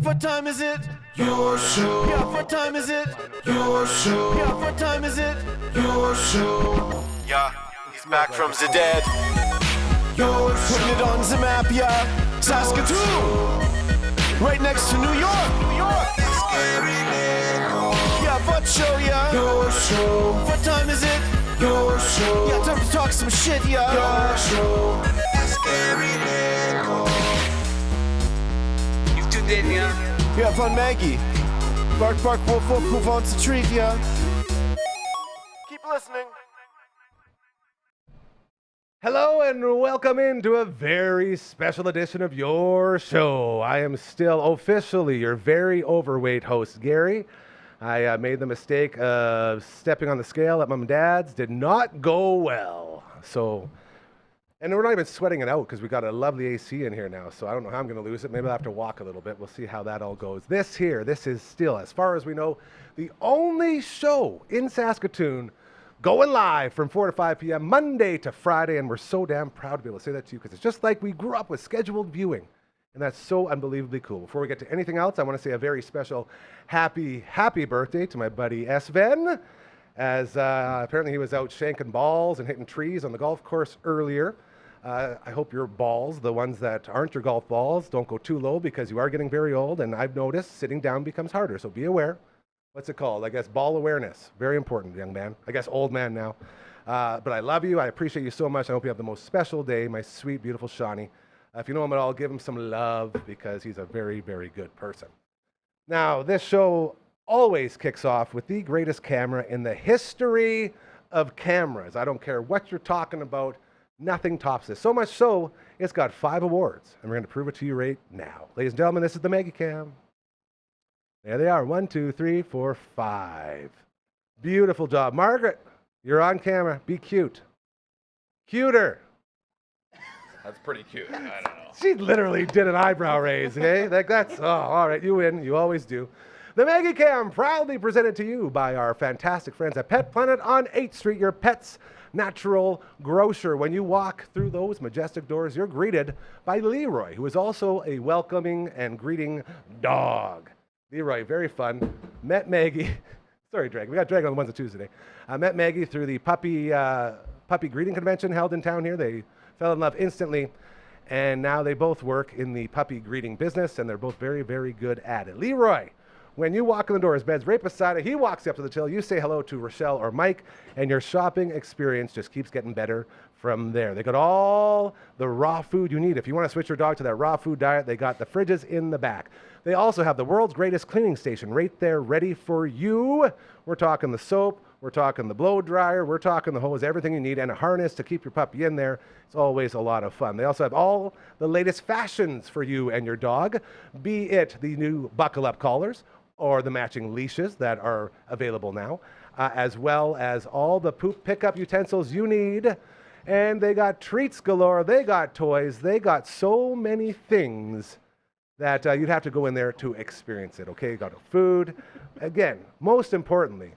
What time is it? Your show. Yeah, what time is it? Your show. Yeah, what time is it? Your show. Yeah, he's back from the dead. Your show. Putting it on the map, yeah. Saskatoon. Right next to New York. New York. Yeah, what show, yeah. Your show. What time is it? Your show. Yeah, time to talk some shit, yeah. Your show. You've tuned in, yeah? Yeah, fun Maggie. Bark, bark, wolf, wolf, move on to treat, yeah. Keep listening. Hello and welcome into a very special edition of your show. I am still officially your very overweight host, Gary. I made the mistake of stepping on the scale at Mom and Dad's. Did not go well. And we're not even sweating it out because we got a lovely AC in here now. So I don't know how I'm going to lose it. Maybe I'll have to walk a little bit. We'll see how that all goes. This is still, as far as we know, the only show in Saskatoon going live from 4 to 5 p.m. Monday to Friday. And we're so damn proud to be able to say that to you because it's just like we grew up with scheduled viewing. And that's so unbelievably cool. Before we get to anything else, I want to say a very special happy birthday to my buddy Sven, as apparently he was out shanking balls and hitting trees on the golf course earlier. I hope your balls, the ones that aren't your golf balls, don't go too low because you are getting very old, and I've noticed sitting down becomes harder, so be aware. What's it called? I guess ball awareness. Very important, young man. I guess old man now. But I love you. I appreciate you so much. I hope you have the most special day, my sweet, beautiful Shawnee. If you know him at all, give him some love because he's a very, very good person. Now, this show always kicks off with the greatest camera in the history of cameras. I don't care what you're talking about. Nothing tops this. So much so, it's got 5 awards. And we're going to prove it to you right now. Ladies and gentlemen, this is the Mega Cam. There they are. 1, 2, 3, 4, 5. Beautiful job. Margaret, you're on camera. Be cute. Cuter. That's pretty cute. I don't know. She literally did an eyebrow raise, okay? That's all right, you win. You always do. The Mega Cam proudly presented to you by our fantastic friends at Pet Planet on 8th Street, your pet's natural grocer. When you walk through those majestic doors, you're greeted by Leroy, who is also a welcoming and greeting dog. Leroy, very fun. Met Maggie. Sorry, Drag. We got Drag on the ones and twos today. I met Maggie through the puppy greeting convention held in town here. They fell in love instantly, and now they both work in the puppy greeting business, and they're both very, very good at it. Leroy, when you walk in the door, his bed's right beside it. He walks up to the till. You say hello to Rochelle or Mike, and your shopping experience just keeps getting better from there. They got all the raw food you need. If you want to switch your dog to that raw food diet, they got the fridges in the back. They also have the world's greatest cleaning station right there ready for you. We're talking the soap. We're talking the blow dryer. We're talking the hose, everything you need, and a harness to keep your puppy in there. It's always a lot of fun. They also have all the latest fashions for you and your dog, be it the new buckle-up collars or the matching leashes that are available now, as well as all the poop pickup utensils you need. And they got treats galore. They got toys. They got so many things that you'd have to go in there to experience it, okay? You got food. Again, most importantly,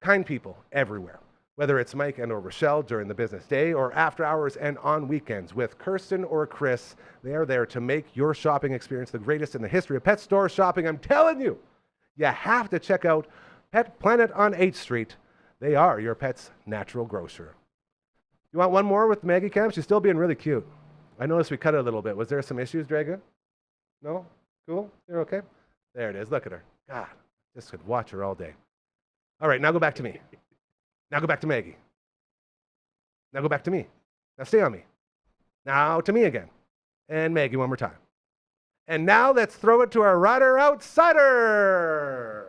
kind people everywhere, whether it's Mike and or Rochelle during the business day or after hours and on weekends with Kirsten or Chris. They are there to make your shopping experience the greatest in the history of pet store shopping. I'm telling you, you have to check out Pet Planet on 8th Street. They are your pet's natural grocer. You want one more with Maggie Cam? She's still being really cute. I noticed we cut it a little bit. Was there some issues, Draga? No? Cool? You're okay? There it is. Look at her. God, just could watch her all day. All right, now go back to me. Now go back to Maggie. Now go back to me. Now stay on me. Now to me again. And Maggie one more time. And now let's throw it to our Rider Outsider.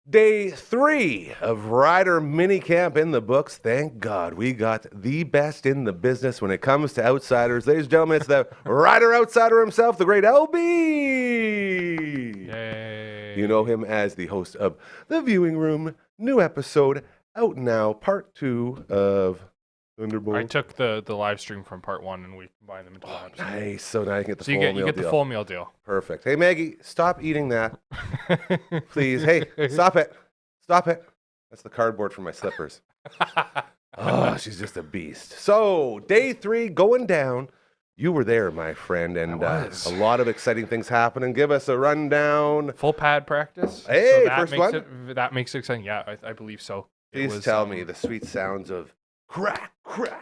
Day 3 of Rider Minicamp in the books. Thank God we got the best in the business when it comes to outsiders. Ladies and gentlemen, it's the Rider Outsider himself, the great LB. Yay. You know him as the host of The Viewing Room. New episode out now, part 2 of Thunderbolt. I took the live stream from part 1 and we combined them into one episode. Nice. So now I can get the So full meal you get deal. the full meal deal. Perfect. Hey, Maggie, stop eating that. Please. Hey, stop it. Stop it. That's the cardboard for my slippers. Oh, she's just a beast. So, day 3 going down. You were there, my friend, and I was. a lot of exciting things happening. Give us a rundown. Full pad practice. Hey, that first makes one? that makes it exciting. Yeah, I believe so. Please tell me the sweet sounds of crack,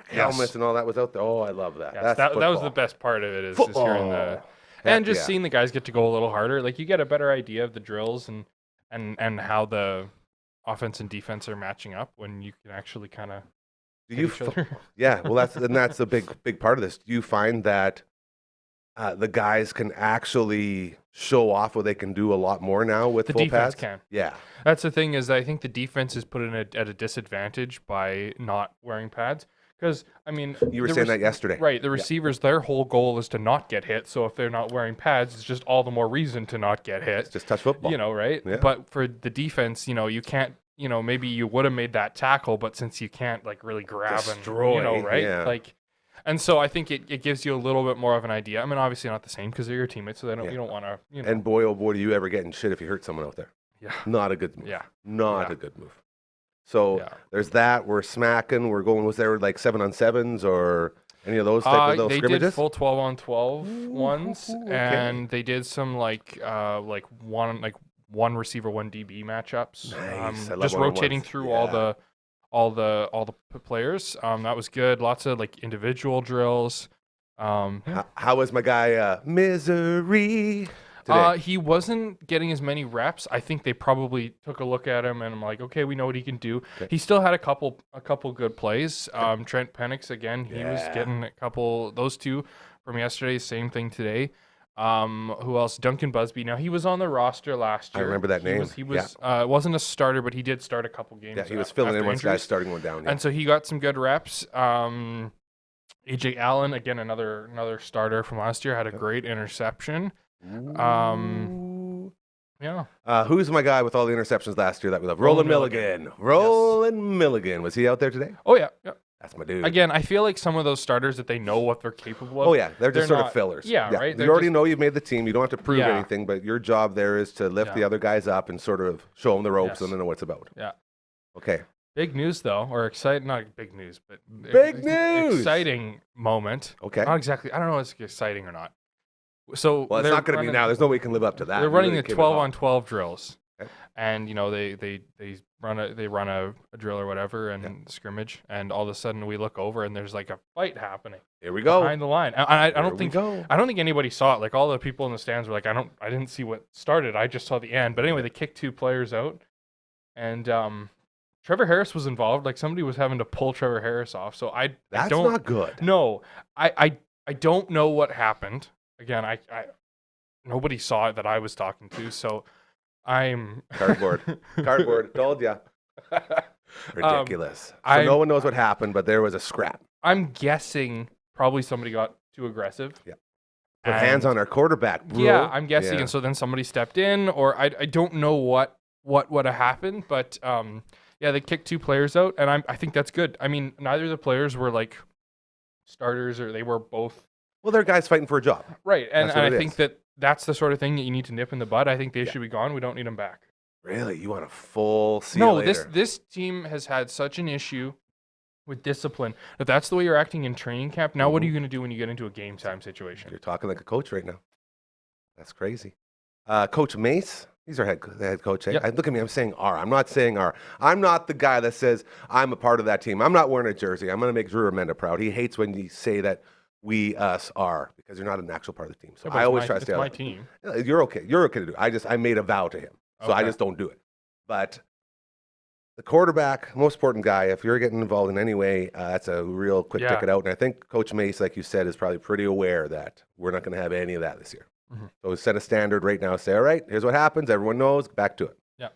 helmets and all that was out there. Oh, I love that. Yes, that was the best part of it is hearing the and just seeing the guys get to go a little harder. Like you get a better idea of the drills and how the offense and defense are matching up when you can actually kind of yeah, well that's a big part of this. Do you find that the guys can actually show off what they can do a lot more now with the full defense pads? can. Yeah. That's the thing is I think the defense is put at a disadvantage by not wearing pads. Because, I mean... You were saying that yesterday. Right. The receivers, their whole goal is to not get hit. So if they're not wearing pads, it's just all the more reason to not get hit. It's just touch football. You know, right? Yeah. But for the defense, you can't... maybe you would have made that tackle, but since you can't, like, really grab destroy, and... right? Yeah. Like... And so I think it gives you a little bit more of an idea. I mean, obviously not the same because they're your teammates, so you don't want to... And boy, oh boy, do you ever get in shit if you hurt someone out there. Yeah. Not a good move. Yeah. Not a good move. So there's that. We're smacking. We're going. Was there like 7-on-7s or any of those type of little scrimmages? They did full 12-on-12 ones, and they did some like one receiver, one DB matchups. Nice. I love just rotating one-on-ones. through all the players. That was good. Lots of like individual drills. How was my guy Misery today? He wasn't getting as many reps. I think they probably took a look at him and I'm like, okay, we know what he can do. Okay. He still had a couple good plays. Trent Penix again, he was getting a couple. Those two from yesterday, same thing today. Who else? Duncan Busby. Now he was on the roster last year. I remember that name. He was wasn't a starter, but he did start a couple games. Yeah, he was filling in once guys starting one down. Yeah. And so he got some good reps. AJ Allen, again, another starter from last year, had a great interception. Yeah. Who's my guy with all the interceptions last year that we love? Roland Milligan. Roland Milligan. Was he out there today? Oh, yeah. That's my dude. Again, I feel like some of those starters that they know what they're capable of. Oh, yeah. They're just sort of fillers. Yeah, right? You already know you've made the team. You don't have to prove anything, but your job there is to lift the other guys up and sort of show them the ropes and then know what it's about. Yeah. Okay. Big news, though, or exciting, not big news, but big news! Exciting moment. Okay. Not exactly. I don't know if it's exciting or not. So well, it's not going to be now. There's no way you can live up to that. They're running the 12-on-12 drills, and they run a drill or whatever and scrimmage, and all of a sudden we look over and there's like a fight happening. Here we go behind the line. I don't think anybody saw it. Like all the people in the stands were like, I didn't see what started. I just saw the end. But anyway, they kicked two players out, and Trevor Harris was involved. Like somebody was having to pull Trevor Harris off. So that's not good. No, I don't know what happened. Again, I nobody saw it that I was talking to, so I'm cardboard. Told ya. Ridiculous. So no one knows what happened, but there was a scrap. I'm guessing probably somebody got too aggressive. Yeah. Put hands on our quarterback, bro. Yeah, I'm guessing, and so then somebody stepped in, or I don't know what would have happened, but they kicked two players out, and I think that's good. I mean, neither of the players were like starters, or they were both. Well, they're guys fighting for a job. Right, and I think that's the sort of thing that you need to nip in the bud. I think they should be gone. We don't need them back. Really? You want a full see you later? This team has had such an issue with discipline. If that's the way you're acting in training camp, now what are you going to do when you get into a game time situation? You're talking like a coach right now. That's crazy. Coach Mace, he's our head coach. Yep. Look at me, I'm saying R. I'm not saying R. I'm not the guy that says I'm a part of that team. I'm not wearing a jersey. I'm going to make Drew Remenda proud. He hates when you say that we, us, are, because you're not an actual part of the team. So I always try to stay out. It's my team. You're okay. You're okay to do it. I made a vow to him. So I just don't do it. But the quarterback, most important guy, if you're getting involved in any way, that's a real quick ticket out. And I think Coach Mace, like you said, is probably pretty aware that we're not going to have any of that this year. Mm-hmm. So set a standard right now. Say, all right, here's what happens. Everyone knows. Back to it. Yeah.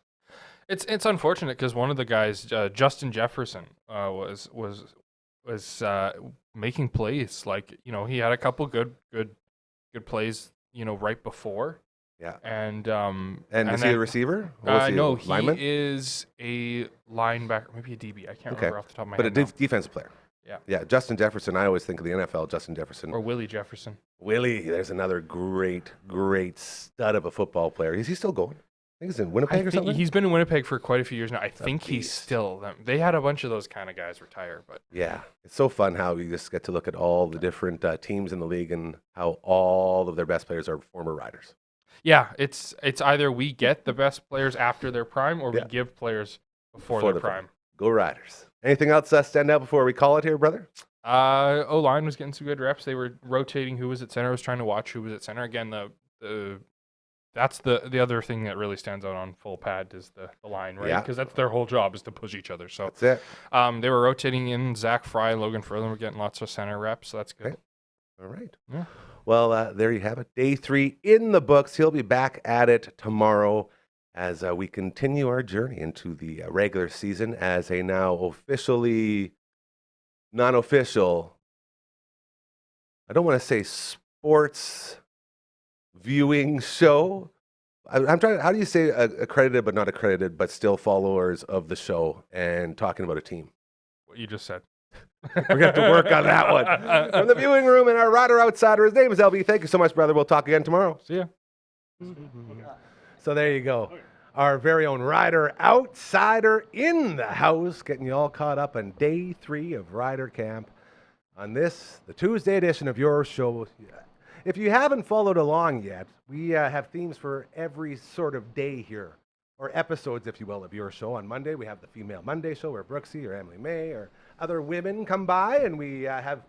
It's unfortunate because one of the guys, Justin Jefferson, was making plays. Like, he had a couple good plays, right before. Yeah. And is he a receiver? No, he lineman? is a linebacker, maybe a DB. I can't remember off the top of my head. But a defensive player. Yeah. Yeah. Justin Jefferson. I always think of the NFL. Justin Jefferson. Or Willie Jefferson. Willie. There's another great stud of a football player. Is he still going? I think he's in Winnipeg or something. He's been in Winnipeg for quite a few years now. I think he's beast. still them. They had a bunch of those kind of guys retire, but Yeah, it's so fun how you just get to look at all the different teams in the league and how all of their best players are former riders. yeah, it's either we get the best players after their prime, or we Yeah. give players before Before their the prime. Go Riders. Anything else stand out before we call it here, brother? O-line was getting some good reps. They were rotating who was at center. I was trying to watch who was at center. Again, that's the other thing that really stands out on full pad is the line, right? Yeah. Because that's their whole job is to push each other. So That's it. they were rotating in. Zach Fry, Logan Furlan were getting lots of center reps, so that's good. Okay. All right. Yeah. Well, there you have it. Day 3 in the books. He'll be back at it tomorrow as we continue our journey into the regular season as a now officially non-official, I don't want to say sports viewing show. I'm trying. How do you say accredited but not accredited, but still followers of the show and talking about a team? What you just said. We're going to have to work on that one. From the viewing room and our rider outsider, his name is LB. Thank you so much, brother. We'll talk again tomorrow. See ya. So there you go. Our very own rider outsider in the house, getting you all caught up on day 3 of Rider Camp on this, the Tuesday edition of your show. If you haven't followed along yet, we have themes for every sort of day here, or episodes, if you will, of your show. On Monday, we have the Female Monday show where Brooksy or Emily May or other women come by, and we have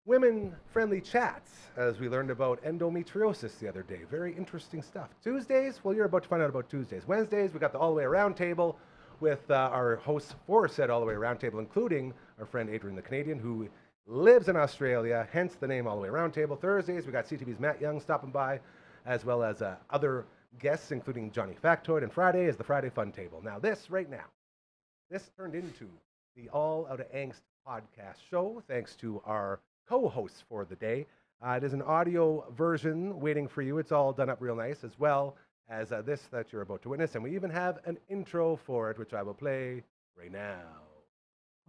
women-friendly chats as we learned about endometriosis the other day. Very interesting stuff. Tuesdays, well, you're about to find out about Tuesdays. Wednesdays, we got the All the Way Around table with our hosts for said All the Way Around table, including our friend Adrian the Canadian, who lives in Australia, hence the name All the Way Around table. Thursdays, we got CTV's Matt Young stopping by, as well as other guests, including Johnny Factoid. And Friday is the Friday Fun table. Now, this turned into the All Out of Angst podcast show, thanks to our co-hosts for the day. It is an audio version waiting for you. It's all done up real nice, as well as this that you're about to witness. And we even have an intro for it, which I will play right now.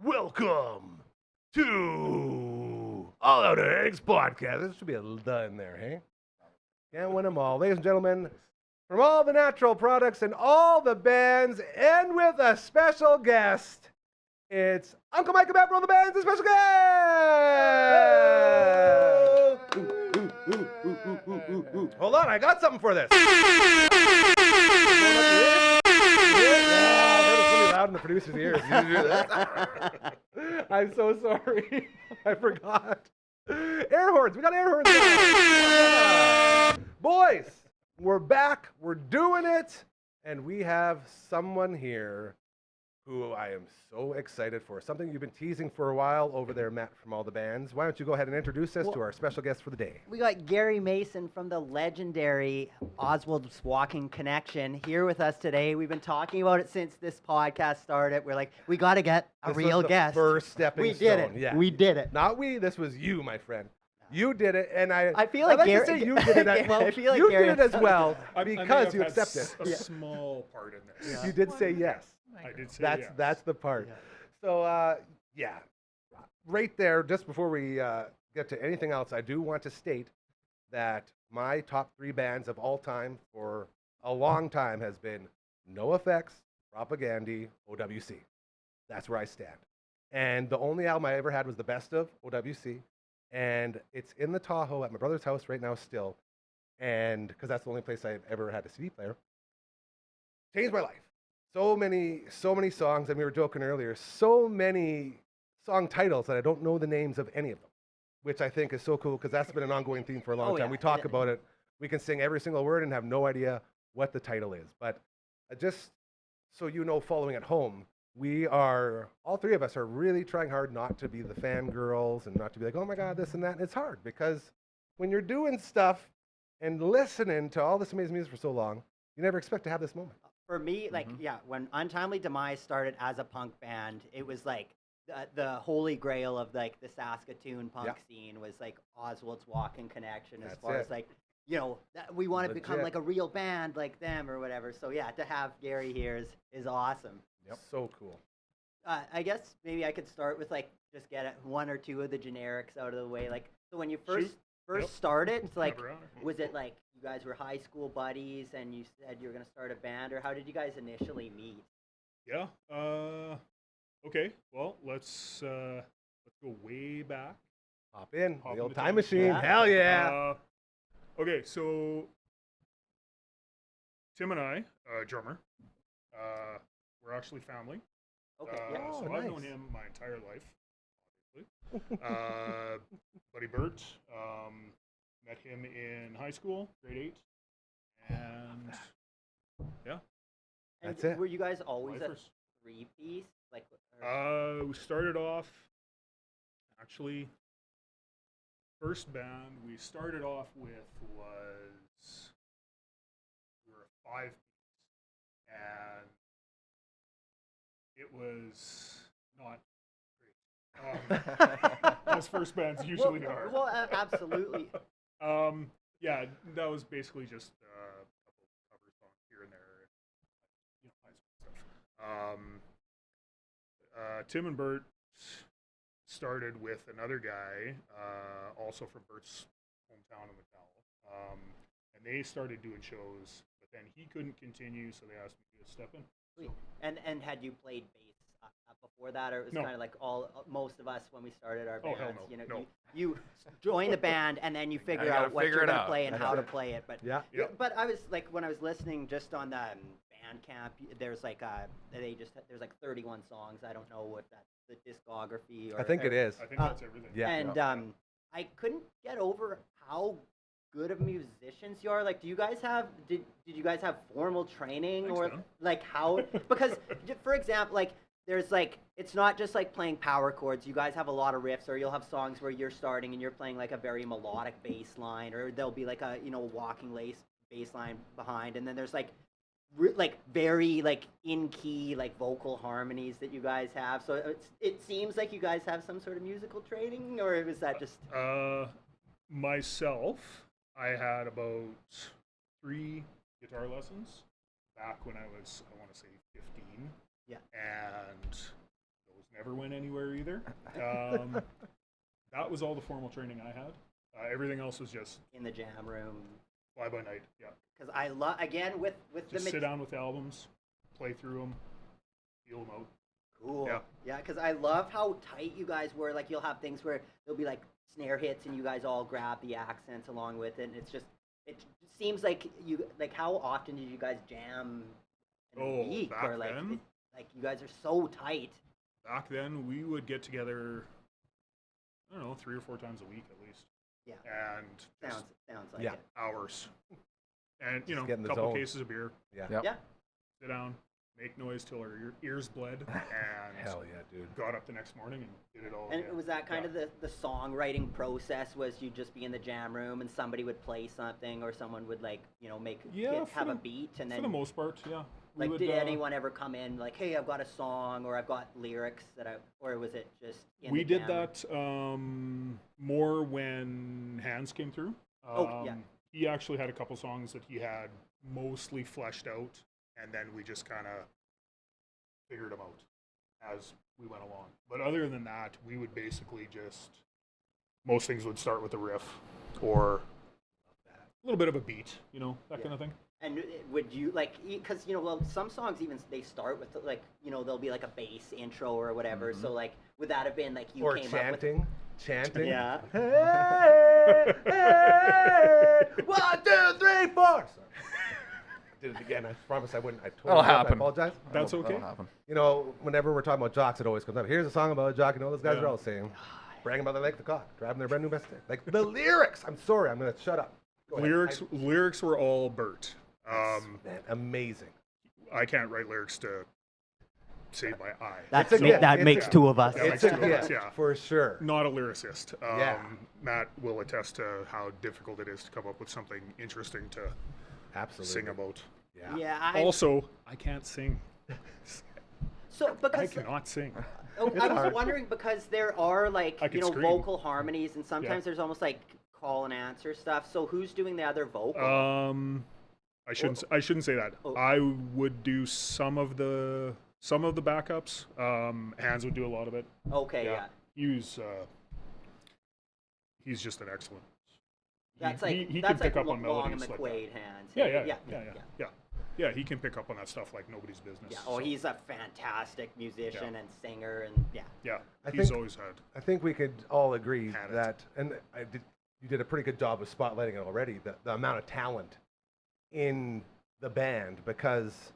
Welcome to All Out of Eggs podcast. This should be a done there, hey? Can't win them all. Ladies and gentlemen, from all the natural products and all the bands, and with a special guest, it's Uncle Mike and Matt from all the bands, a special guest! Hold on, I got something for this. Yeah, that was really loud in the producer's ears. I'm so sorry. I forgot. Air horns. We got air horns now. Boys, we're back. We're doing it. And we have someone here who I am so excited for. Something you've been teasing for a while over there, Matt, from all the bands. Why don't you go ahead and introduce us to our special guest for the day? We got Garry Mason from the legendary Oswald's Walking Connection here with us today. We've been talking about it since this podcast started. We're like, we got to get a This real was the guest. first stepping We stone. did it. Yeah. We did it. Not we. This was you, my friend. You did it, and I feel like I'd Garry- to say you did it. Well, I feel like you Garry- did it as well I may because have you had accepted. a small part in this. You did say yes. I did say That's yes. that's the part. Yeah. So yeah, right there. Just before we get to anything else, I do want to state that my top 3 bands of all time for a long time has been NoFX, Propaganda, OWC. That's where I stand. And the only album I ever had was the best of OWC, and it's in the Tahoe at my brother's house right now still, and because that's the only place I've ever had a CD player. Changed my life. So many songs, and we were joking earlier, so many song titles that I don't know the names of any of them, which I think is so cool because that's been an ongoing theme for a long Oh, time. yeah. We talk about it. We can sing every single word and have no idea what the title is. But just so you know, following at home, we are, all 3 of us are really trying hard not to be the fangirls and not to be like, oh my God, this and that. And it's hard because when you're doing stuff and listening to all this amazing music for so long, you never expect to have this moment. For me, like, yeah, when Untimely Demise started as a punk band, it was like the holy grail of like the Saskatoon punk scene was like Oswald's Walking Connection as That's far it. as like, you know, we want to become Legit. like a real band like them or whatever. So yeah, to have Garry here is awesome. Yep. So cool. I guess maybe I could start with like just get 1 or 2 of the generics out of the way. Like, so when you first Yep. started, it's like, Never on. was it like you guys were high school buddies, and you said you were going to start a band, or how did you guys initially meet? Yeah. Okay. Well, let's go way back. Hop in. Hop The in old the time time machine. machine. Hell yeah. Okay, so Tim and I, drummer, we're actually family. Okay, yeah. Oh, So I've known nice. him my entire life, obviously. Buddy Bert, met him in high school, grade 8, and yeah, And That's it. were you guys always a lifers. three-piece? Like, or- We started off, actually, first band we started off with was, we were a 5-piece, and it was not great. As first bands usually are. Well, absolutely. Yeah, that was basically just a couple cover songs here and there, high school stuff. Tim and Bert started with another guy, also from Bert's hometown in McDowell, and they started doing shows, but then he couldn't continue, so they asked me to step in. Sweet. And had you played bass before that, or it was No. kind of like most of us when we started our Oh, bands? hell no. You know, No. you join the band and then you figure gotta out what figure you're it gonna out. play and That's how to it. play it. But Yeah. Yep. but I was like, when I was listening just on the Bandcamp, there's like there's like 31 songs. I don't know if that's the discography or I think it is. I think that's everything. Yeah. And I couldn't get over how good of musicians you are. Like, do you guys have did you guys have formal training, Thanks, or man. like how? Because for example, like there's like, it's not just like playing power chords. You guys have a lot of riffs, or you'll have songs where you're starting and you're playing like a very melodic bass line, or there'll be like a walking bass line behind, and then there's like very like in key like vocal harmonies that you guys have. So it seems like you guys have some sort of musical training, or was that just Myself, I had about 3 guitar lessons back when I was, I want to say, 15. Yeah. And those never went anywhere either. That was all the formal training I had. Everything else was just in the jam room? fly by night. Yeah. Because I love, again, with Just the sit down with albums, play through them, feel them out. Cool. Yeah. Yeah, because I love how tight you guys were. Like, you'll have things where there'll be like snare hits and you guys all grab the accents along with it. And it's just, it seems like how often did you guys jam in a Oh, week? back Or like, then? like you guys are so tight. Back then, we would get together, I don't know, 3 or 4 times a week at least. Yeah. And just Sounds like Yeah. it. hours. And, Just get in a the couple zone. cases of beer, Yeah. Yep. Yeah. sit down, make noise till our ears bled, and Hell yeah, dude. got up the next morning and did it all And again. was that kind Yeah. of the songwriting process? Was you just be in the jam room and somebody would play something, or someone would like, Yeah, have for a the- beat, and For then the most part, yeah. We like, would, did anyone ever come in like, hey, I've got a song, or I've got lyrics or was it just in We the did jam? that more when Hans came through. Oh, yeah. He actually had a couple songs that he had mostly fleshed out, and then we just kind of figured them out as we went along. But other than that, we would basically just, most things would start with a riff or a little bit of a beat, that kind of thing. And would you like, because well, some songs even they start with like, there'll be like a bass intro or whatever. So like, would that have been like you Or came chanting. up Chanting. Yeah. Hey, hey, 1, 2, 3, 4. Sorry. Did it again. I promise I wouldn't. I totally That'll won't. I happen. apologize. That's okay. That'll happen. Whenever we're talking about jocks, it always comes up. Here's a song about a jock. Those guys Yeah. are all saying, bragging about their leg, the cock, driving their brand new Mustang. Like the lyrics. I'm sorry. I'm gonna shut up. Go ahead. Lyrics were all Bert. Man, amazing. I can't write lyrics to save my eye. That's It's a gift. that It's makes a- two of us. Yeah, It's a makes two of us, gift yeah. for sure. Not a lyricist. Yeah. Matt will attest to how difficult it is to come up with something interesting to Absolutely. sing about. Yeah. Yeah. Also, I can't sing. So I because cannot sing. I was hard. wondering, because there are like I can scream. vocal harmonies, and sometimes there's almost like call and answer stuff. So who's doing the other vocal? I shouldn't say that. Oh. I would do some of the backups. Hans would do a lot of it. Okay, yeah. He's just an excellent That's like he that's can pick like up on Long and melodies like McQuaid that. hands. Yeah. Yeah, he can pick up on that stuff like nobody's business. Yeah. Oh, so, he's a fantastic musician and singer, and yeah. yeah. I He's think- always had. I think we could all agree Had it. that, and you did a pretty good job of spotlighting it already, the amount of talent in the band, because,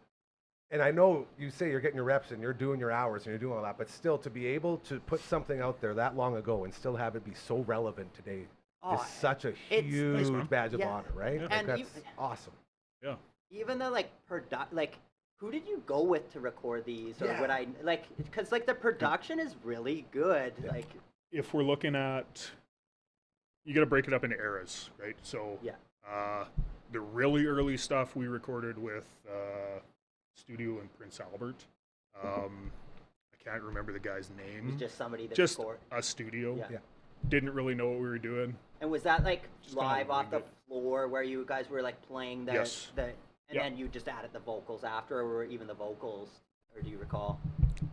and I know you say you're getting your reps and you're doing your hours and you're doing all that, but still to be able to put something out there that long ago and still have it be so relevant today Oh, is such a it's- huge Thanks, man. badge of Yeah. honor, right? Yeah. Like, And that's awesome. Yeah. Even the like who did you go with to record these, or Yeah. would I like? Because like the production is really good. Yeah. Like If we're looking at, you got to break it up into eras, right? So yeah. the really early stuff we recorded with studio in Prince Albert. I can't remember the guy's It name. was just somebody that Just record. a studio. Yeah. Yeah. Didn't really know what we were doing. And was that like Just kinda live off the winged it. floor where you guys were like playing the Yes. and Yeah. then you just added the vocals after, or were even the vocals, or do you recall?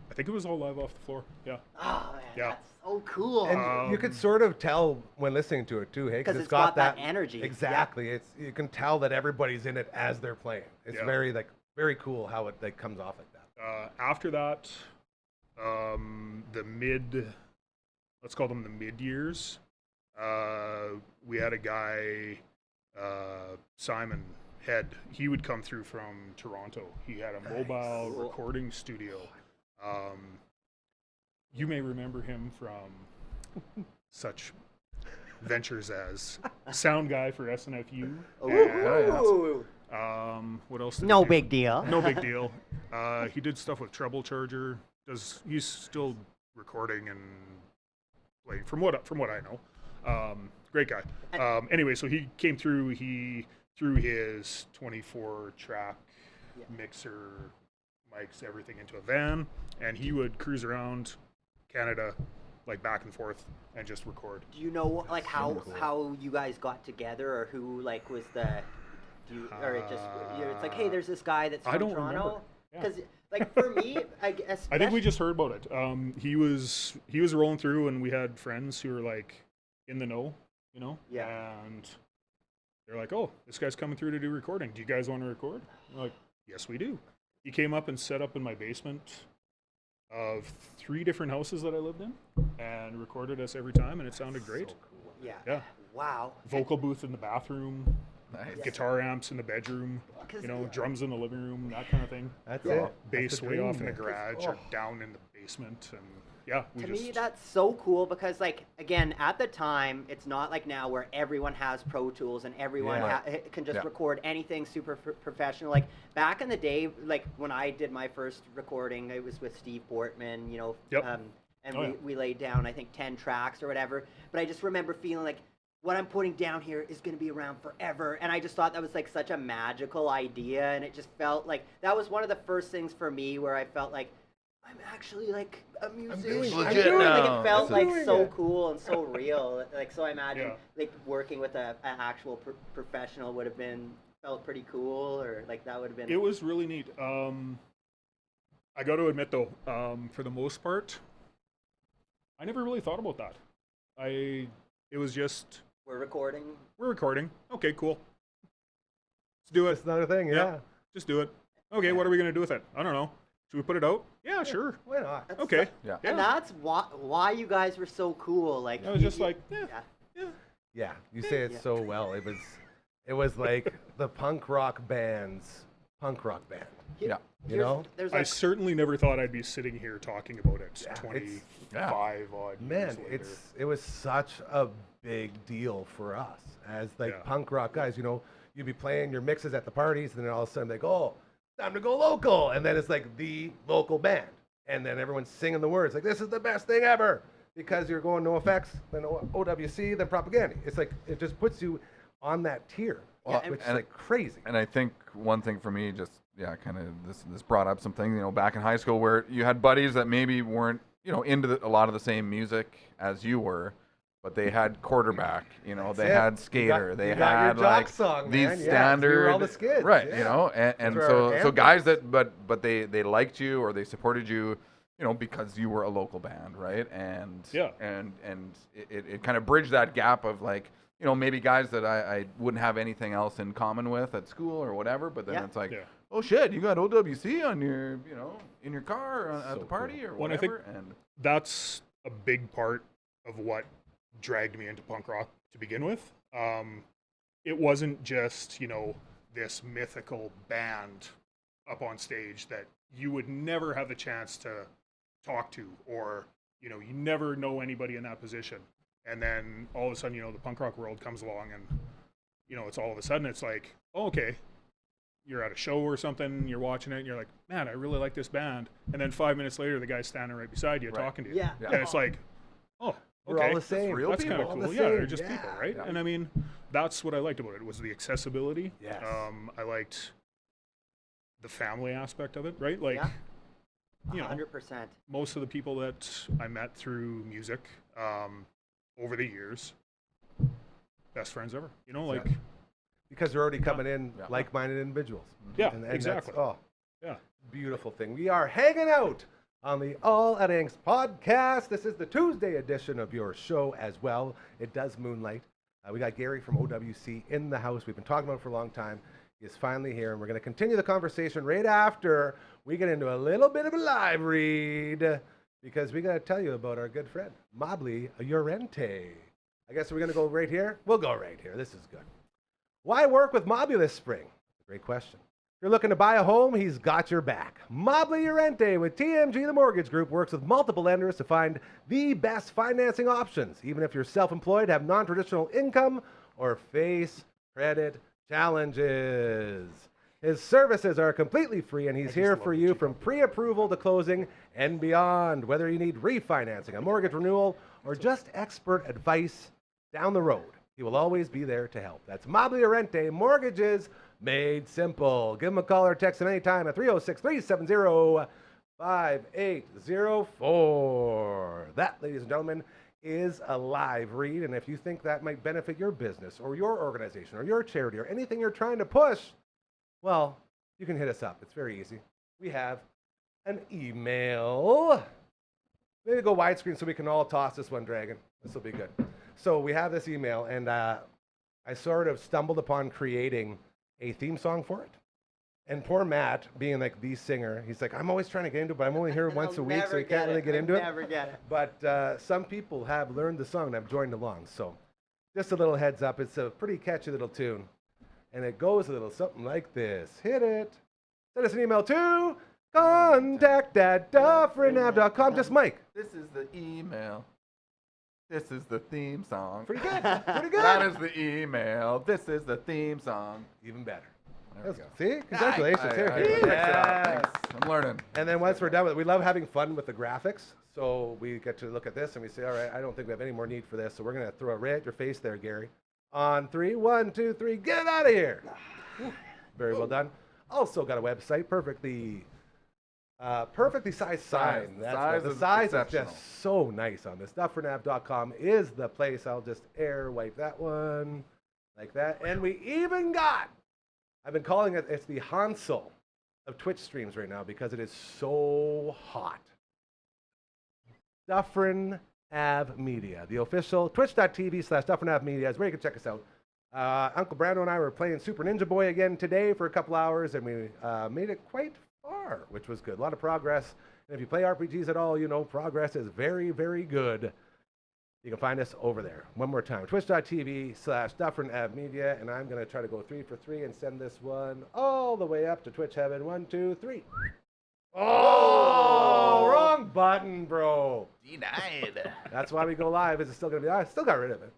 I think it was all live off the floor. Yeah. Oh man, Yeah. that's so cool. And you could sort of tell when listening to it too, hey, 'Cause it's it's got that that energy. Yeah. Exactly. It's you can tell that everybody's in it as they're playing. It's Yeah. very cool how it like comes off like that. After that, let's call them the mid years. We had a guy, Simon Head. He would come through from Toronto. He had a mobile Cool. recording studio. You may remember him from such ventures as sound guy for SNFU. Ooh. And, what else? Did No he do? big deal. No big deal. He did stuff with Treble Charger. He's still recording and playing from what I know. Great guy. Anyway, so he came through. He threw his 24 track Yeah. mixer, mics, everything into a van, and he would cruise around Canada, like back and forth, and just record. Do you know like how cool. how you guys got together, or who like was the? Do you, or it just it's like, hey, there's this guy that's from I don't Toronto. remember. Yeah. Because like for me, I guess I think we just heard about it. He was rolling through, and we had friends who were like in the know, you know. Yeah. And they're like, "Oh, this guy's coming through to do recording. Do you guys want to record?" We're like, "Yes, we do." He came up and set up in my basement of 3 different houses that I lived in, and recorded us every time, and it sounded great. Yeah. Yeah. Wow. Vocal booth in the bathroom, Nice. guitar amps in the bedroom, 'Cause- you know, drums in the living room, that kind of thing. That's Yeah. it. Bass That's the way dream, off in the man. garage Oh. or down in the basement, and yeah, we To just me, that's so cool because, like, again, at the time, it's not like now where everyone has Pro Tools and everyone Yeah. can just Yeah. record anything super professional. Like, back in the day, like, when I did my first recording, it was with Steve Bortman, you know, Yep. and Oh, yeah. we laid down, I think, 10 tracks or whatever. But I just remember feeling like, what I'm putting down here is going to be around forever. And I just thought that was, like, such a magical idea. And it just felt like, that was one of the first things for me where I felt like, I'm actually like a musician. Legit now. Like it felt This is- like so cool and so real. Like so, I imagine Yeah. like working with an actual professional would have felt pretty cool, or like that would have been. It was really neat. I got to admit though, for the most part, I never really thought about that. It was just We're recording. we're recording. Okay, cool. Let's do it. That's another thing, Yeah. yeah. Just do it. Okay, what are we gonna do with it? I don't know. Should we put it out? Yeah, sure. Why not? That's Okay. so- Yeah. Yeah. And that's why you guys were so cool. Like I was just like, yeah. Yeah, you say it Yeah. so well. It was like the punk rock band's punk rock band. Yeah. You know? There's I like certainly never thought I'd be sitting here talking about it Yeah, 25 odd Man, years later. it was such a big deal for us as like Yeah. punk rock guys. You know, you'd be playing your mixes at the parties, and then all of a sudden they go, "Oh, time to go local," and then it's like the local band, and then everyone's singing the words like, "This is the best thing ever," because you're going No Effects, then OWC, then Propaganda. It's like it just puts you on that tier, Well, which is and- like crazy. And I think one thing for me, just kind of this brought up something, back in high school where you had buddies that maybe weren't, into a lot of the same music as you were, but they had quarterback, they it. had You skater, got- they you got your had jock like song, these man. Yeah, 'cause we standard, were all the skids, right? yeah. And Those are so our so anthems. guys that but they liked you or they supported you, because you were a local band, right? And Yeah. and it kind of bridged that gap of like, you know, maybe guys that I wouldn't have anything else in common with at school or whatever. But then Yeah. it's like, Yeah. oh shit, you got OWC on your, you know, in your car at So the party or Well, and I think- whatever. And That's a big part of what dragged me into punk rock to begin with. It wasn't just, you know, this mythical band up on stage that you would never have the chance to talk to, or, you know, you never know anybody in that position. And then all of a sudden, you know, the punk rock world comes along and, you know, it's all of a sudden it's like, oh, okay, you're at a show or something, you're watching it, and you're like, man, I really like this band. And then 5 minutes later, the guy's standing right beside you Right. talking to you. Yeah. Yeah. And it's like, oh, We're okay. all the same. real That's kind people. of All cool. the Yeah, they're same, just yeah. people, right? Yeah. And I mean, that's what I liked about it, was the accessibility. Yes. I liked the family aspect of it, right? Like, Yeah. you know, 100%. most of the people that I met through music over the years, best friends ever. You know, like, Because they're already coming in Yeah. like-minded individuals. yeah, And that's, exactly. Yeah. beautiful thing. We are hanging out on the All at Angst podcast. This is the Tuesday edition of your show as well. It does moonlight. We got Garry from OWC in the house. We've been talking about it for a long time. He is finally here, and we're going to continue the conversation right after we get into a little bit of a live read, because we got to tell you about our good friend, Mobley Llorente. I guess we're going to go right here? We'll go right here. This is good. Why work with Mobley this spring? Great question. If you're looking to buy a home, he's got your back. Mobley Llorente with TMG The Mortgage Group works with multiple lenders to find the best financing options, even if you're self-employed, have non-traditional income, or face credit challenges. His services are completely free, and he's here for you from pre-approval to closing and beyond. Whether you need refinancing, a mortgage renewal, or just expert advice down the road, he will always be there to help. That's Mobley Llorente, Mortgages Made Simple. Give him a call or text him anytime at 306-370-5804. That, ladies and gentlemen, is a live read. And if you think that might benefit your business or your organization or your charity or anything you're trying to push, well, you can hit us up. It's very easy. We have an email. Maybe go widescreen so we can all toss this one, Dragon. This will be good. So we have this email, and I sort of stumbled upon creating a theme song for it. And poor Matt, being like the singer, he's like, I'm always trying to get into it, but I'm only here once a week, so he can't really get into it. Never get it. But some people have learned the song and have joined along. So just a little heads up. It's a pretty catchy little tune. And it goes a little something like this. Hit it. Send us an email to contact@dufferinav.com. Just Mike. this is the email. This is the theme song. Pretty good. Pretty good. That is the email. This is the theme song. Even better. There we go. See? Congratulations. I Here. fixed it up. Yes. Thanks. I'm learning. And then once we're done with it, we love having fun with the graphics. So we get to look at this and we say, all right, I don't think we have any more need for this. So we're going to throw it right at your face there, Garry. On 3, 1, 2, 3, get out of here. Very well done. Also got a website, perfectly sized sign. Size. Size The is size is exceptional. just so nice on this. Dufferinav.com is the place. I'll just air wipe that one like that. And we even got, I've been calling it, it's the Hansel of Twitch streams right now because it is so hot. Dufferin Ave Media, the official twitch.tv/Dufferin Ave Media is where you can check us out. Uncle Brando and I were playing Super Ninja Boy again today for a couple hours, and we made it quite far, which was good. A lot of progress. And if you play RPGs at all, you know progress is very, very good. You can find us over there. One more time, twitch.tv/Dufferin Ave Media, and I'm going to try to go 3 for 3 and send this one all the way up to Twitch Heaven. 1, 2, 3. Oh, wrong button, bro. Denied. That's why we go live. Is it still going to be? I still got rid of it.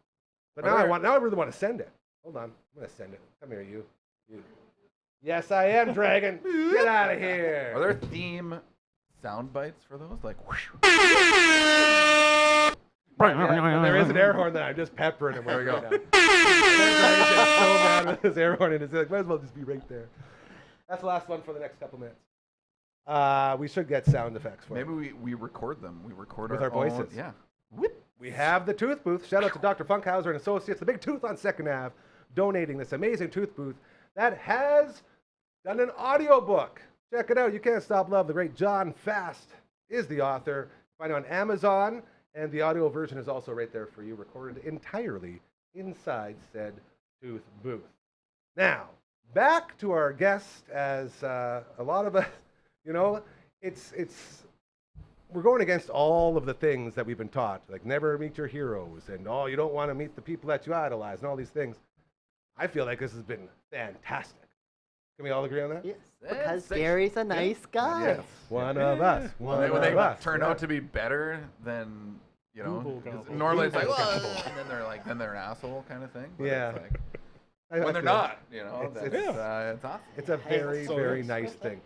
But Are now there- now I really want to send it. Hold on. I'm going to send it. Come here, you. Yes, I am, Dragon. Get out of here. Are there theme sound bites for those? Like, whoosh. Yeah, there is an air horn that I'm just peppering him. There we go. Dragon's just so mad with his air horn, and it's like, might as well just be right there. That's the last one for the next couple minutes. We should get sound effects for Maybe it. we record them. We record With our our own- voices. Yeah. We have the tooth booth. Shout out to Dr. Funkhauser and Associates, the Big Tooth on 2nd Ave, donating this amazing tooth booth that has done an audiobook. Check it out. You Can't Stop Love. The great John Fast is the author. Find it on Amazon, and the audio version is also right there for you, recorded entirely inside said tooth booth. Now, back to our guest, as a lot of us, you know, it's we're going against all of the things that we've been taught, like never meet your heroes, and oh, you don't want to meet the people that you idolize, and all these things. I feel like this has been fantastic. Can we all agree on that? Yes, because Gary's a nice guy. Yes, one of us. One When of they us. turn out to be better than, you know, Google 'cause Gobble. normally it's like, Google "Whoa," Gobble. and then they're like, then they're an asshole kind of thing. But Yeah. It's like, I when they're feel not, you know, It's- that's, it's- it's awesome. It's a very, so very yes. nice thing.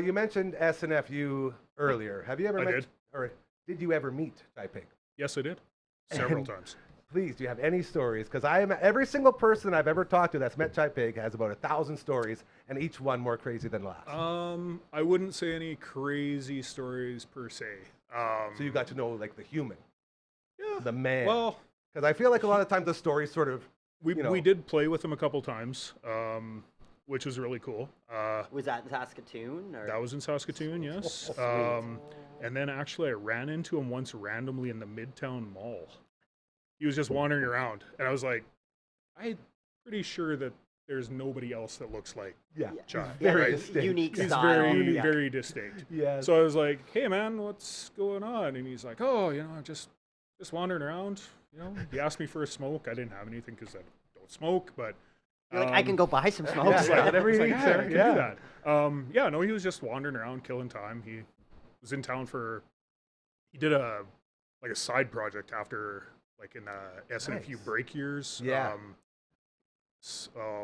You mentioned SNFU earlier. Have you ever I met, did. or did you ever meet Taiping? Yes, I did. Several And- times. Please, do you have any stories? Because I am every single person I've ever talked to that's met Chai Pig has about 1,000 stories, and each one more crazy than last. I wouldn't say any crazy stories per se. So you got to know like the human, Yeah. the man. Well, Because I feel like a lot of times the stories sort of we you know. we did play with him a couple times, which was really cool. Was that in Saskatoon? Or? That was in Saskatoon, yes. And then actually, I ran into him once randomly in the Midtown Mall. He was just wandering around, and I was like, I'm pretty sure that there's nobody else that looks like yeah, Chai. Yeah, very right? distinct. unique He's style. very, yeah. very distinct. Yeah. So I was like, "Hey, man, what's going on?" And he's like, "Oh, you know, I'm just wandering around. You know." He asked me for a smoke. I didn't have anything because I don't smoke, but You're like, I can go buy some smokes. Yeah, It's like, whatever it's he like, needs, "Yeah, sir. I can Yeah. do that." Yeah, no, he was just wandering around, killing time. He was in town he did a side project after like in the SNFU Nice. break years. Yeah.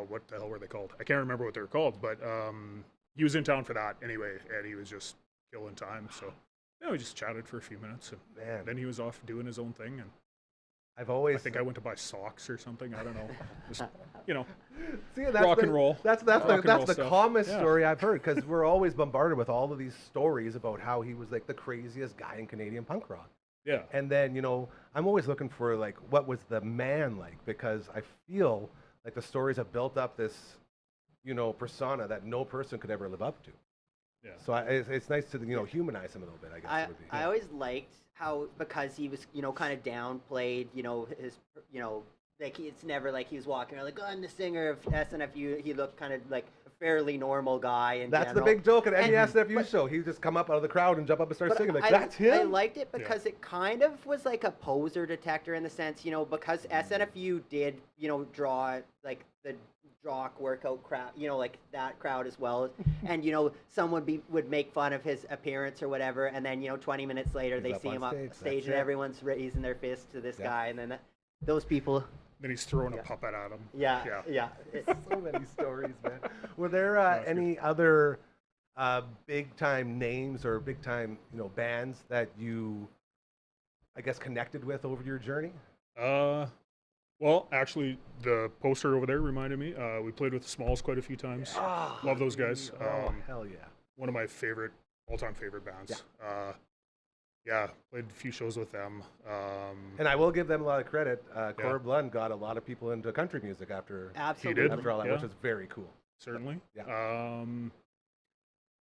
What the hell were they called? I can't remember what they were called, but he was in town for that anyway, and he was just killing time. So yeah, we just chatted for a few minutes, and Man, then he was off doing his own thing. And I've always I think I went to buy socks or something. I don't know. Just, you know, See, that's rock the, and roll. That's Rock and roll the stuff. calmest Yeah. story I've heard because we're always bombarded with all of these stories about how he was like the craziest guy in Canadian punk rock. Yeah. And then, you know, I'm always looking for like what was the man like because I feel like the stories have built up this, you know, persona that no person could ever live up to. Yeah. So it's nice to, you know, humanize him a little bit, I guess. I, it would be. I always liked how, because he was, you know, kind of downplayed, you know, his, you know, like it's never like he was walking around like, oh, I'm the singer of SNFU. He looked kind of like a fairly normal guy in That's the general. big joke at any And- SNFU but- show. He'd just come up out of the crowd and jump up and start But singing. Like, I, that's him? I liked it because it kind of was like a poser detector in the sense, you know, because SNFU did, you know, draw like the jock workout crowd, you know, like that crowd as well. And, you know, someone would make fun of his appearance or whatever. And then, you know, 20 minutes later, He's they up see on him up stage, stage that's and it. everyone's raising their fist to this Yeah. guy. And then those people, Then he's throwing Yeah. a puppet at him. yeah. So many stories, man. Were there it's any other big time names or big time, you know, bands that you, I guess, connected with over your journey? Well, actually, the poster over there reminded me. We played with the Smalls quite a few times. Love those guys. Oh, hell yeah. One of my all-time favorite bands. Yeah, played a few shows with them. And I will give them a lot of credit. Corb Lund got a lot of people into country music after Absolutely. did. after all that, Yeah. which was very cool. Certainly. Yeah.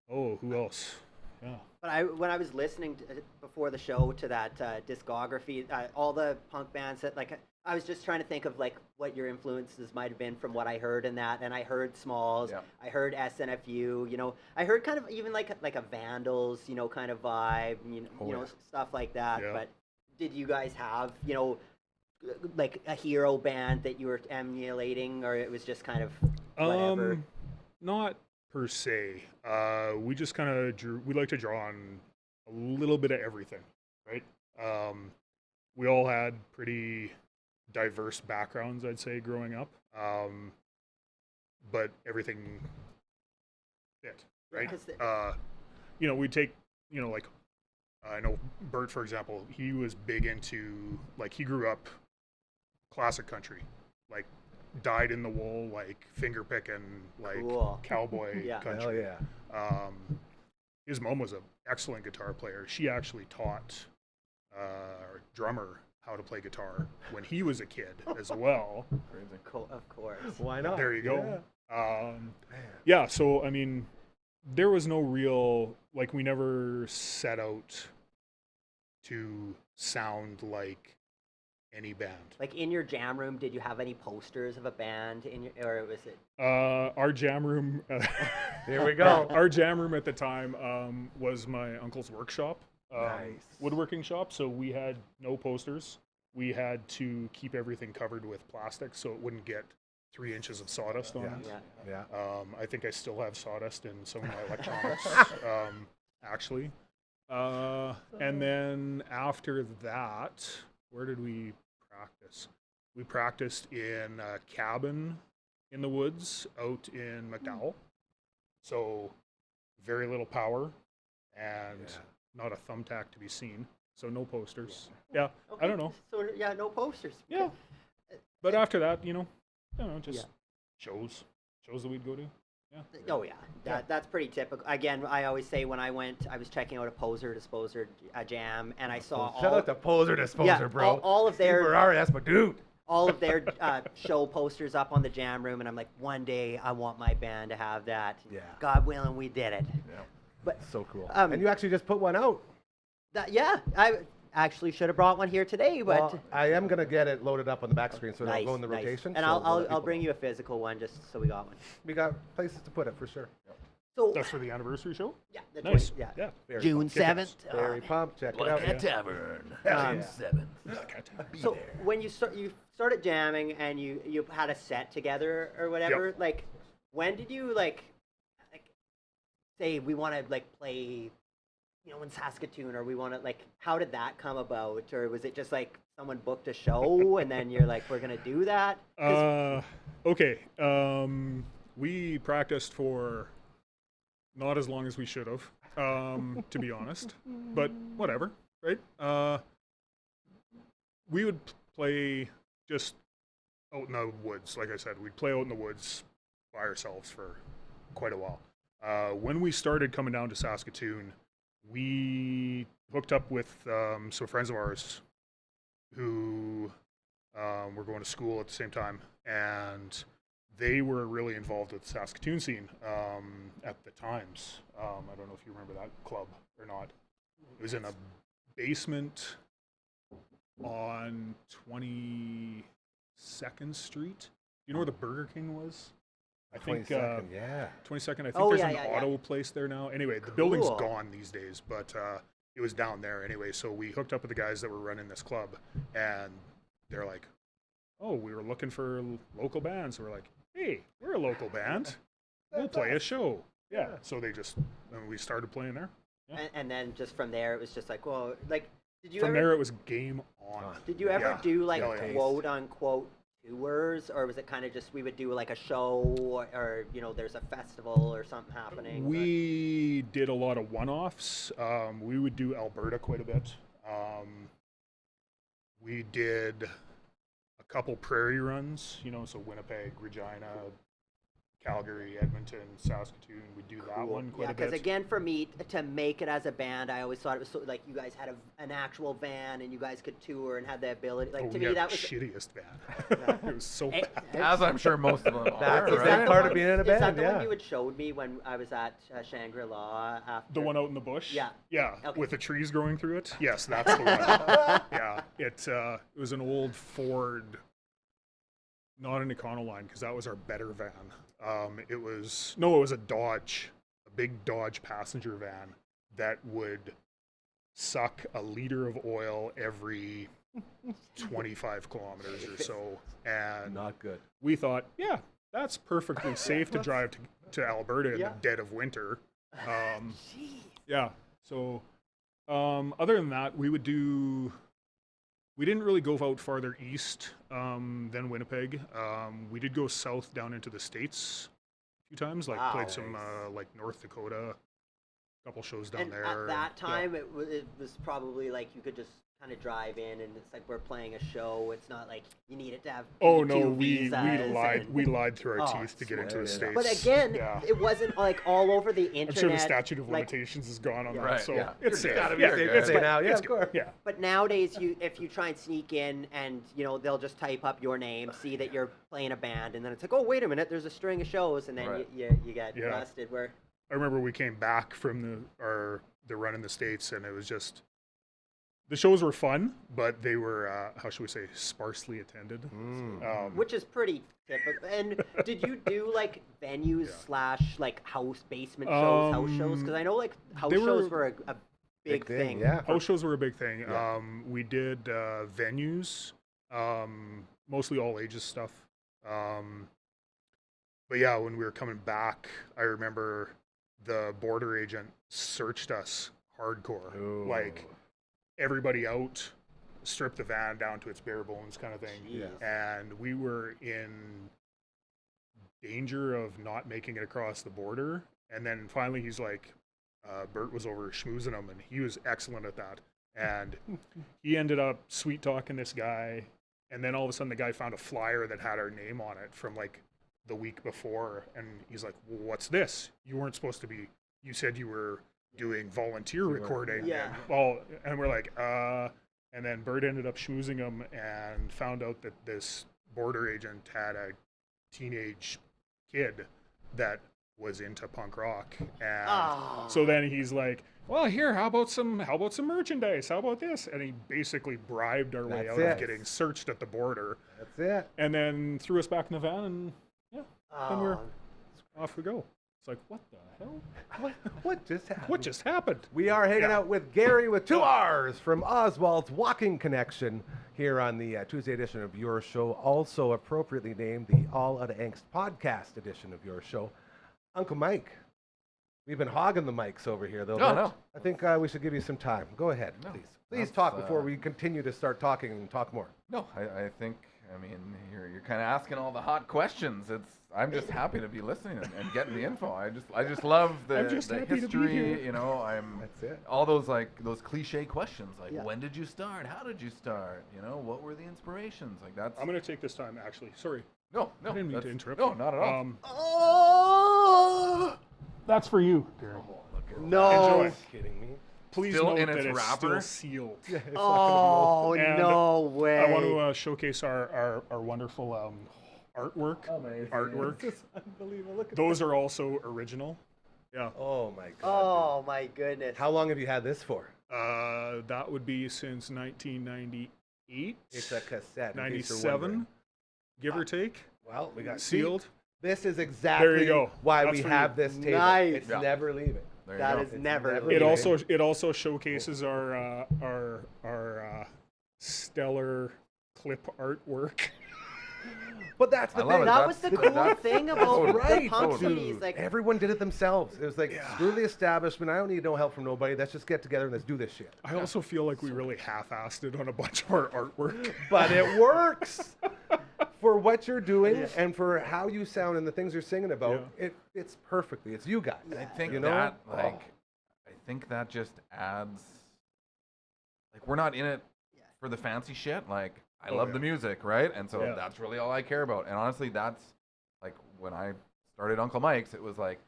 Who else? Yeah. But when I was listening before the show to that discography, all the punk bands that like, I was just trying to think of like what your influences might have been from what I heard in that, and I heard Smalls, Yeah. I heard SNFU, you know, I heard kind of even like a Vandals, you know, kind of vibe, you know, stuff like that. Yeah. But did you guys have, you know, like a hero band that you were emulating, or it was just kind of whatever? Not per se. We just kind of we like to draw on a little bit of everything, right? We all had pretty diverse backgrounds, I'd say, growing up. But everything fit, right? 'Cause the- You know, we take, you know, like, I know Bert, for example, he was big into, like, he grew up classic country, like, dyed in the wool, like, finger picking, like, Cool. cowboy Yeah. country. Hell yeah. His mom was an excellent guitar player. She actually taught our drummer how to play guitar when he was a kid as well. Crazy. Of course. Why not? There you go. Yeah. Yeah, so I mean, there was no real, like, we never set out to sound like any band. Like in your jam room, did you have any posters of a band in your, or was it? Our jam room. Here we go. Our jam room at the time was my uncle's workshop, Nice. woodworking shop. So we had no posters. We had to keep everything covered with plastic so it wouldn't get 3 inches of sawdust on it. Yeah. Yeah. I think I still have sawdust in some of my electronics, actually. And then after that, where did we practice? We practiced in a cabin in the woods out in McDowell. So very little power and not a thumbtack to be seen. So no posters. Yeah, Okay. I don't know. So yeah, no posters. Yeah. But after that, I don't know, just shows that we'd go to. Yeah. Oh yeah, that's pretty typical. Again, I always say when I went, I was checking out a Poser Disposer jam, and I saw Shout out to Poser Disposer, bro. all of their Ferrari, that's my dude. all of their show posters up on the jam room, and I'm like, one day I want my band to have that. Yeah. God willing, we did it. Yeah. But So cool. Um, And you actually just put one out. I actually should have brought one here today, but Well, I am gonna get it loaded up on the back screen so it'll go in the nice. rotation. And so we'll let I'll people bring know. you a physical one just so we got one. We got places to put it for sure. So That's for the anniversary show? yeah, the Nice. 20 Yeah. Very June pumped. 7th. Very pumped. Check it out. Tavern. Um, 7th. So when you started jamming and you had a set together or whatever, like when did you like say we want to play, in Saskatoon, or we want to how did that come about, or was it just like someone booked a show and then you're like, we're gonna do that? 'Cause- Okay. We practiced for not as long as we should have, to be honest. But whatever, right? We would play just out in the woods. Like I said, we'd play out in the woods by ourselves for quite a while. When we started coming down to Saskatoon, we hooked up with some friends of ours who were going to school at the same time, and they were really involved with the Saskatoon scene at the times. I don't know if you remember that club or not. It was in a basement on 22nd Street. You know where the Burger King was? I think 22nd, yeah. 22nd. I think Oh, there's yeah, an yeah, yeah. auto place there now. Anyway, the building's Cool. gone these days, but it was down there anyway. So we hooked up with the guys that were running this club, and they're like, "Oh, we were looking for local bands." So we're like, "Hey, we're a local band. We'll play a show." Yeah. So and we started playing there. and then just from there it was just like, well, did you From ever there, it was game on. Did you ever Yeah. do Yeah. quote unquote tours, or was it kind of just we would do like a show, or there's a festival or something happening? We did a lot of one-offs. We would do Alberta quite a bit. We did a couple prairie runs, so Winnipeg, Regina, Calgary, Edmonton, Saskatoon. We do that one quite a because bit. again, for me to make it as a band, I always thought it was so like you guys had an actual van and you guys could tour and had the ability. Like to we me, had that the was shittiest van. It was so Eh, bad. As I'm sure most of them are, That's Is the that best the part one- of being in a Is that band, the yeah. one you had showed me when I was at Shangri-La after? The one out in the bush? Yeah. Yeah, Okay. with the trees growing through it? Yes, that's the one. Yeah, it was an old Ford, not an Econoline, because that was our better van. It was a Dodge, a big Dodge passenger van that would suck a liter of oil every 25 kilometers or so. And Not good. we thought, yeah, that's perfectly safe to drive to Alberta in Yeah. the dead of winter. Yeah. So, other than that, we didn't really go out farther east than Winnipeg. We did go south down into the States a few times, Wow. played some North Dakota, a couple shows down And there. at that Yeah. time, it was probably like you could just kind of drive in, and it's like we're playing a show. It's not like you needed to have Oh P2 no, we visas lied. and- We lied through our Oh, teeth to get into swear the it States. But again, yeah. it wasn't like all over the internet. I'm sure the statute of like- limitations is gone on that, Right, so yeah. it's safe. Gotta be Yeah, safe. good. Good say But now, yeah, it's of good. course. Yeah. But nowadays, if you try and sneak in and they'll just type up your name, see that you're playing a band, and then it's like, oh wait a minute, there's a string of shows, and then Right. you get Yeah. busted. Where I remember we came back from the run in the States, and it was just the shows were fun, but they were how should we say, sparsely attended. Which is pretty typical. And did you do like venues slash like house basement shows, house shows? Because I know like house shows were a big thing. Yeah. House shows were a big thing. Yeah. We did venues, mostly all ages stuff. But yeah, when we were coming back, I remember the border agent searched us hardcore. Ooh. Like everybody out, stripped the van down to its bare bones kind of thing. Jeez. And we were in danger of not making it across the border. And then finally he's like, Bert was over schmoozing him, and he was excellent at that. And he ended up sweet talking this guy. And then all of a sudden the guy found a flyer that had our name on it from like the week before. And he's like, well, what's this? You weren't supposed to be, you said you were doing volunteer recording. Yeah. And we're like, and then Bert ended up schmoozing him and found out that this border agent had a teenage kid that was into punk rock. And so then he's like, well, here, how about some merchandise? How about this? And he basically bribed our way That's out it. of getting searched at the border, That's it. and then threw us back in the van, and yeah, then we're Oh, off we go. It's like, what the hell? What just happened? What just happened? We are hanging Yeah. out with Gary with two R's from Oswald's Walking Connection here on the Tuesday edition of your show, also appropriately named the All Out of Angst podcast edition of your show. Uncle Mike, we've been hogging the mics over here, though. No, but no. I think we should give you some time. Go ahead, No, please. Please that's, talk before we continue to start talking and talk more. No, I think, I mean, you're kind of asking all the hot questions. I'm just happy to be listening and getting the info. I just love I'm just the happy to be history. here. You know, That's it. all those cliche questions like Yeah. when did you start? How did you start? You know, what were the inspirations? Like that's I'm gonna take this time, actually. Sorry. no, I didn't mean to that's- interrupt. No, not at all. Oh That's for you, Gary. no! Enjoy. Kidding me? Please Still note in that its it's wrapper? still sealed. Yeah, it's Oh And no way! I want to showcase our wonderful artwork. Amazing. Artwork. This is unbelievable. Look at Those are also original. Yeah. Oh my God. Oh my goodness! How long have you had this for? That would be since 1998. It's a cassette. in case you're 97, wondering. give or take. Well, we got Sealed. This is exactly go. why That's we for have you. this table. Nice. It's Yeah. never leaving. There you That go. is It's never. never It leaving. also showcases our stellar clip artwork. But that's the I love thing. it. That was the cool that's thing about the right, punk dude. cities. Like, Everyone did it themselves. It was like, Yeah. screw the establishment. I don't need no help from nobody. Let's just get together and let's do this shit. I also feel like we really half-assed it on a bunch of our artwork. But it works for what you're doing and for how you sound and the things you're singing about. Yeah. It's perfectly. It's you guys. I think you know? that Oh. I think that just adds like we're not in it for the fancy shit. Like I love yeah. the music, right? And so Yeah. that's really all I care about. And honestly, that's like when I started Uncle Mike's, it was like,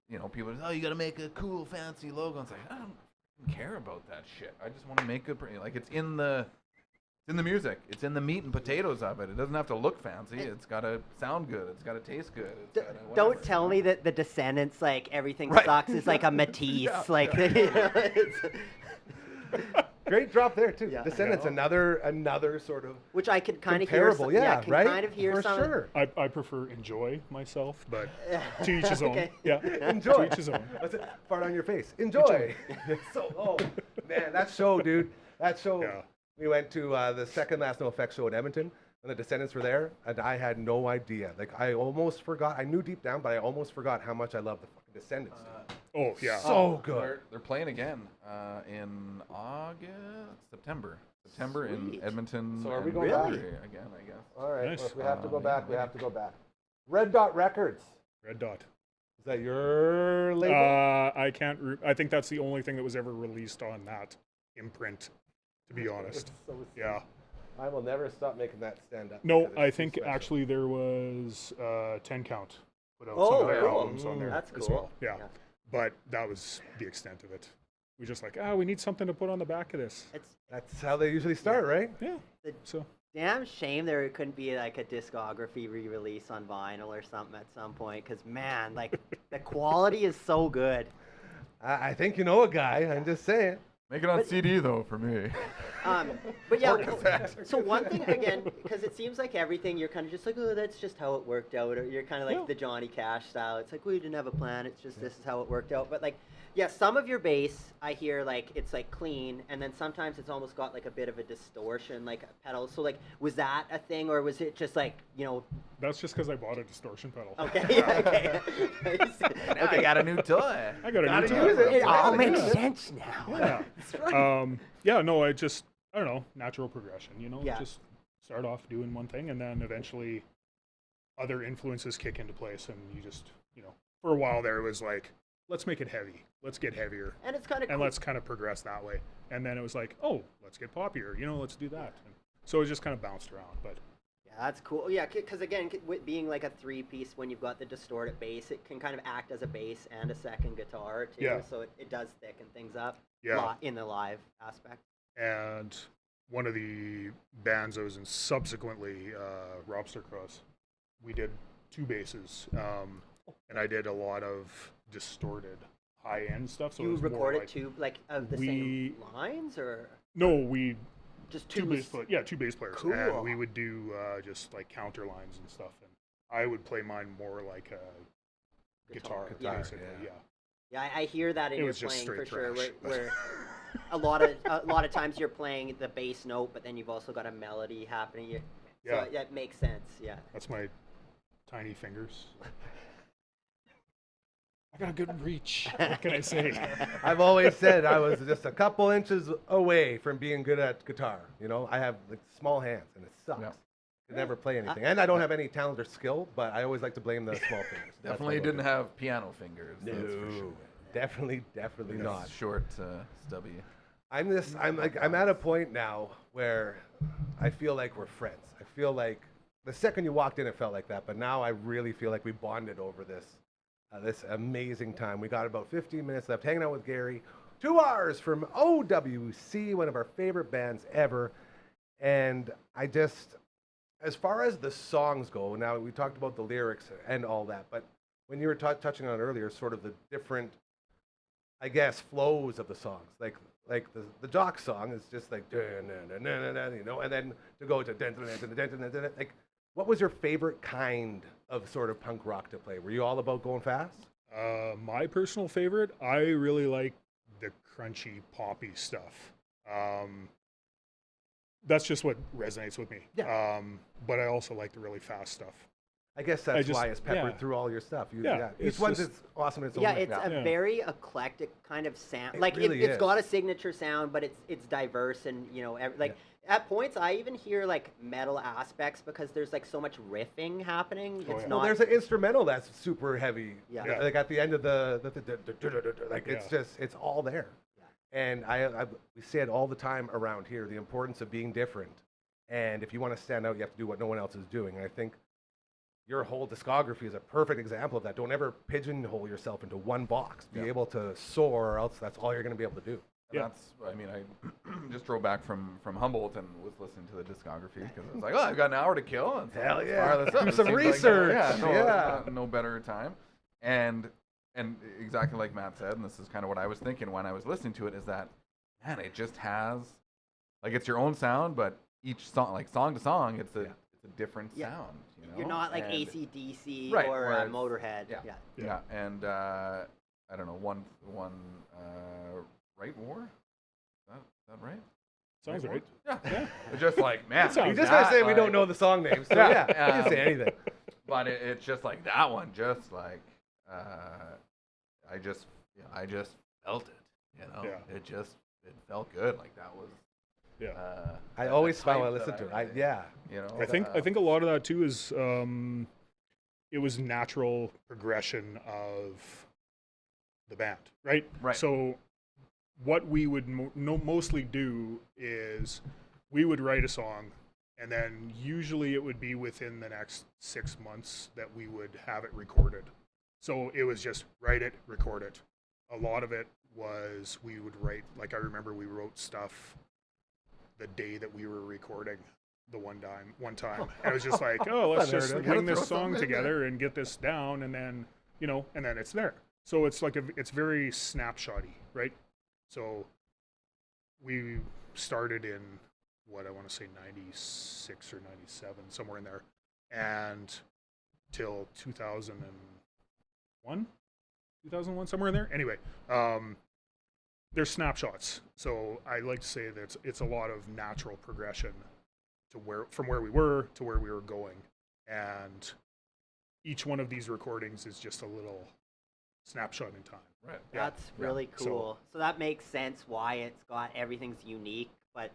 you know, people are, oh, you got to make a cool fancy logo. And it's like I don't care about that shit. I just want to make good. Like it's in the music. It's in the meat and potatoes of it. It doesn't have to look fancy. It's got to sound good. It's got to taste good. It's gotta don't whatever, tell you me know? that the Descendants, like everything Right. sucks, is like a Matisse. Yeah. Like, you know, it's, Great drop there too. Yeah. Descendants, another sort of which I could kind of hear. comparable. Yeah, can right. kind of hear for some. sure. I prefer enjoy myself, but to each his own. Okay. Yeah, Enjoy. to each his own. That's it. Fart on your face. Enjoy. So, oh man, that show, dude. That show. Yeah. We went to the second last No Effects show in Edmonton, and the Descendants were there, and I had no idea. Like I almost forgot. I knew deep down, but I almost forgot how much I love the fucking Descendants. dude. Oh yeah. So good. They're playing again in September in Sweet. Edmonton. So are we and going back? Calgary again? I guess. All right. Nice. Well, if we have to go Maybe, back, we maybe. have to go back. Red Dot Records. Red Dot. Is that your label? I can't. I think that's the only thing that was ever released on that imprint. To be honest. It's so sweet. Yeah. I will never stop making that stand up. No, because it's I too think special. actually there was 10 Count put out Oh, some of their cool. albums on there That's as cool. well. Yeah. Yeah. But that was the extent of it. We just like, we need something to put on the back of this. It's That's how they usually start, right? Yeah. the So damn shame there couldn't be like a discography re-release on vinyl or something at some point. Because man, like the quality is so good. I think you know a guy. I'm just saying. Make it on But- CD though for me. But yeah, so one thing again, because it seems like everything you're kind of just like, oh, that's just how it worked out, or you're kind of like Yeah. the Johnny Cash style. It's like we didn't have a plan. It's just this is how it worked out. But like, yeah, some of your bass I hear like it's like clean, and then sometimes it's almost got like a bit of a distortion, like a pedal. So like, was that a thing, or was it just like That's just because I bought a distortion pedal. Okay, yeah, okay. Now I got a new toy. I got a Gotta new toy. use it. It all Yeah, makes yeah. sense now. Yeah. That's right. Yeah, no, I don't know, natural progression, Yeah. just start off doing one thing and then eventually other influences kick into place and you just, for a while there it was like, let's make it heavy. Let's get heavier. And it's kind of And let's kind of progress that way. And then it was like, oh, let's get poppier, let's do that. And so it just kind of bounced around, but Yeah, that's cool. Yeah, because again, with being like a three-piece, when you've got the distorted bass, it can kind of act as a bass and a second guitar too. Yeah. So it does thicken things up. Yeah. In the live aspect. and one of the bands I was in subsequently, Robster Cross, we did two basses, and I did a lot of distorted high-end stuff. So it You was more recorded like, two like of the we- same lines, or No, we just two two bass players. Yeah, two bass players, Cool. and we would do just like counter lines and stuff. And I would play mine more like a guitar, Guitar, basically. yeah. Yeah, I hear that in It your was just playing for straight sure. thrash, but- Where a lot of times you're playing the bass note, but then you've also got a melody happening. Yeah. So yeah, it makes sense. Yeah. That's my tiny fingers. I got a good reach. What can I say? I've always said I was just a couple inches away from being good at guitar. I have like small hands, and it sucks. Yeah. I never play anything, and I don't have any talent or skill. But I always like to blame the small fingers. That's Definitely my didn't go-to. have piano fingers. That's for No, sure. definitely Yes, not. Short, stubby. I'm at a point now where I feel like we're friends. I feel like the second you walked in, it felt like that, but now I really feel like we bonded over this amazing time. We got about 15 minutes left hanging out with Garry. 2 hours from OWC, one of our favorite bands ever. And as far as the songs go, now we talked about the lyrics and all that, but when you were touching on earlier, sort of the different, I guess, flows of the songs, like the Jock song is just like, dun, dun, dun, dun, dun, and then to go to dun, dun, dun, dun, dun, dun, dun, like, what was your favorite kind of sort of punk rock to play? Were you all about going fast? My personal favorite, I really like the crunchy, poppy stuff. That's just what resonates with me. Yeah. But I also like the really fast stuff. I guess that's just- why it's peppered yeah. through all your stuff. Yeah, Each it's one's just- awesome in its own Yeah, way. it's a Yeah. very eclectic kind of sound. It Like really it's is. got a signature sound, but it's diverse and at points I even hear like metal aspects because there's like so much riffing happening. It's yeah. Well, not. there's an instrumental that's super heavy. Yeah. Yeah. Like at the end of like Yeah. it's all there. Yeah. And we say it all the time around here, the importance of being different. And if you want to stand out, you have to do what no one else is doing. And I think your whole discography is a perfect example of that. Don't ever pigeonhole yourself into one box. Be Yeah. able to soar, or else that's all you're going to be able to do. And Yeah. I just drove back from Humboldt and was listening to the discography because I was like, oh, I've got an hour to kill. And so Hell let's yeah. fire this up. Do It some seems like research. no Yeah. no better time. And exactly like Matt said, and this is kind of what I was thinking when I was listening to it, is that, man, it just has, like, it's your own sound, but each song, like song to song, it's a different Yeah. sound. You're not like And- AC/DC Right, or where it's- Motorhead. yeah. Yeah. Yeah, and I don't know, one Right War? Is that right? Sounds War? right. Yeah. Yeah. It's just like, man. That sounds You're just going to that, say we don't like- know the song names. So Yeah, yeah, you can say anything. But it's just like that one, just like I just felt it, Yeah. It felt good, like that was. Yeah. I that always type smile when I that listen to it. really- Yeah. I think a lot of that too is it was natural progression of the band, right? Right. So what we would mostly do is we would write a song, and then usually it would be within the next 6 months that we would have it recorded. So it was just write it, record it. A lot of it was we would write, like I remember we wrote stuff the day that we were recording the one time. And it was just like, oh, let's Unheard just of. wing Gotta this throw song something in there. together and get this down, and then and then it's there. So it's like it's very snapshotty, right? So we started in what I want to say 96 or 97, somewhere in there, and till 2001, somewhere in there. Anyway, there's snapshots. So I like to say that it's a lot of natural progression to from where we were to where we were going, and each one of these recordings is just a little snapshot in time. Right. That's really cool. So that makes sense why it's got everything's unique, but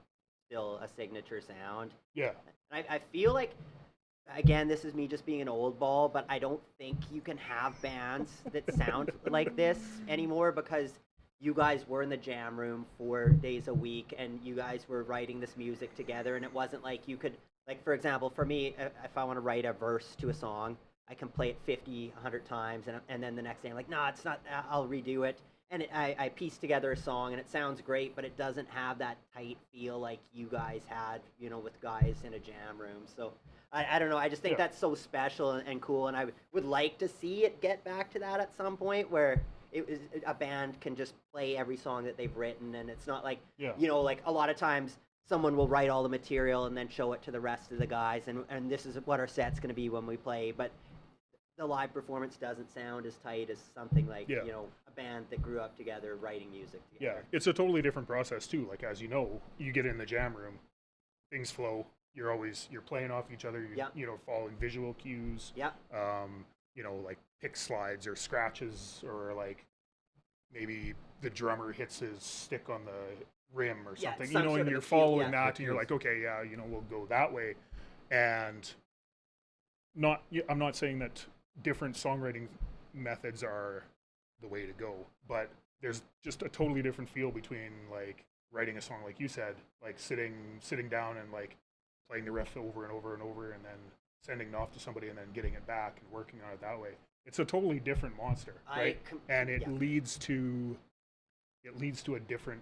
still a signature sound. Yeah. And I feel like, again, this is me just being an old ball, but I don't think you can have bands that sound like this anymore, because you guys were in the jam room 4 days a week and you guys were writing this music together, and it wasn't like you could, like, for example, for me, if I want to write a verse to a song, I can play it 50, 100 times, and then the next day I'm like, no, it's not, I'll redo it. And I piece together a song, and it sounds great, but it doesn't have that tight feel like you guys had, you know, with guys in a jam room. So I don't know. I just think that's so special and cool, and I would like to see it get back to that at some point, where a band can just play every song that they've written, and it's not like, you know, like a lot of times someone will write all the material and then show it to the rest of the guys, and this is what our set's going to be when we play, but the live performance doesn't sound as tight as something like, you know, a band that grew up together writing music together. Yeah, it's a totally different process too. Like, as you know, you get in the jam room, things flow. You're playing off each other. You know, following visual cues. Yeah. You know, like pick slides or scratches, or like maybe the drummer hits his stick on the rim or something. You know, and you're following that, and you're like, okay, yeah, you know, we'll go that way. And I'm not saying that different songwriting methods are the way to go, but there's just a totally different feel between like writing a song, like you said, like sitting down and like playing the riff over and over and over, and then sending it off to somebody and then getting it back and working on it that way. It's a totally different monster, right? And it leads to a different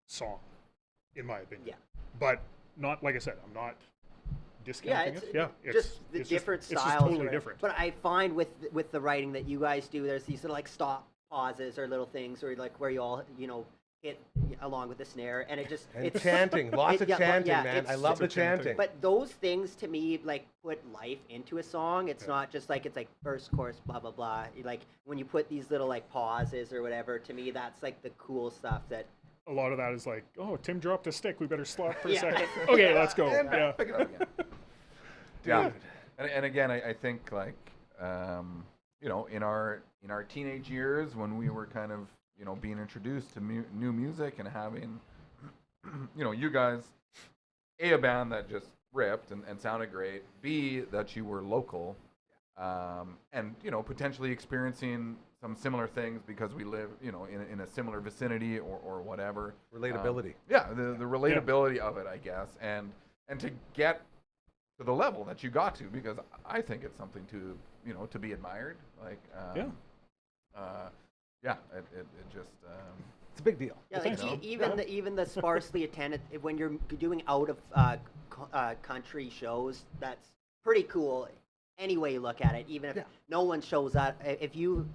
song, in my opinion. Yeah. But not, like I said, I'm not discounting it. Yeah, it's different styles. It's just totally different. But I find with the writing that you guys do, there's these little like stop pauses or little things, or like where you all, you know, hit along with the snare, and it's chanting, lots of chanting, man. I love the chanting. But those things to me like put life into a song. It's not just like, it's like first chorus blah blah blah. Like when you put these little like pauses or whatever, to me that's like the cool stuff. That a lot of that is like, oh, Tim dropped a stick, we better stop for a second. Okay, let's go. Yeah. Pick it up again. Dude. And again, I think like, you know, in our teenage years, when we were kind of, you know, being introduced to new music and having, you know, you guys, A, a band that just ripped and sounded great, B, that you were local, and, you know, potentially experiencing some similar things because we live, you know, in a similar vicinity or whatever. Relatability. The relatability of it, I guess, and to get to the level that you got to, because I think it's something to, you know, to be admired. Like, it just it's a big deal. Yeah, like even the sparsely attended, when you're doing out of country shows, that's pretty cool. Any way you look at it, even if no one shows up, if you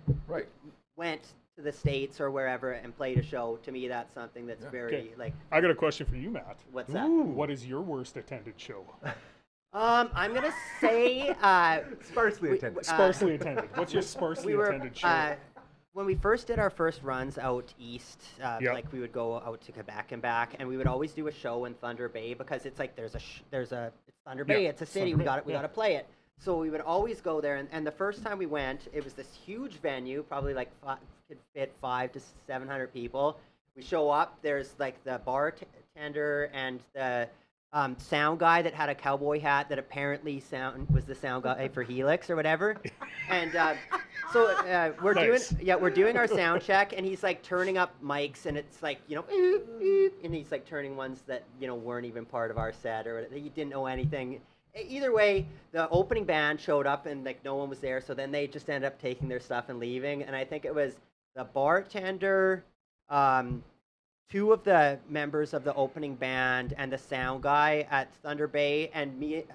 went to the States or wherever and played a show, to me that's something that's very like. I got a question for you, Matt. What's that? What is your worst attended show? I'm gonna say sparsely attended. Sparsely attended. What's your sparsely attended show? When we first did our first runs out east, like we would go out to Quebec and back, and we would always do a show in Thunder Bay, because it's like it's Thunder Bay, it's a city, we got to play it. So we would always go there, and the first time we went, it was this huge venue, probably like could fit 500 to 700 people. We show up, there's like the bartender and the sound guy that had a cowboy hat that apparently was the sound guy for Helix or whatever, and so we're doing our sound check, and he's like turning up mics, and it's like, you know, and he's like turning ones that, you know, weren't even part of our set, or he didn't know anything. Either way, the opening band showed up and like no one was there, so then they just ended up taking their stuff and leaving. And I think it was the bartender, 2 of the members of the opening band, and the sound guy at Thunder Bay, and me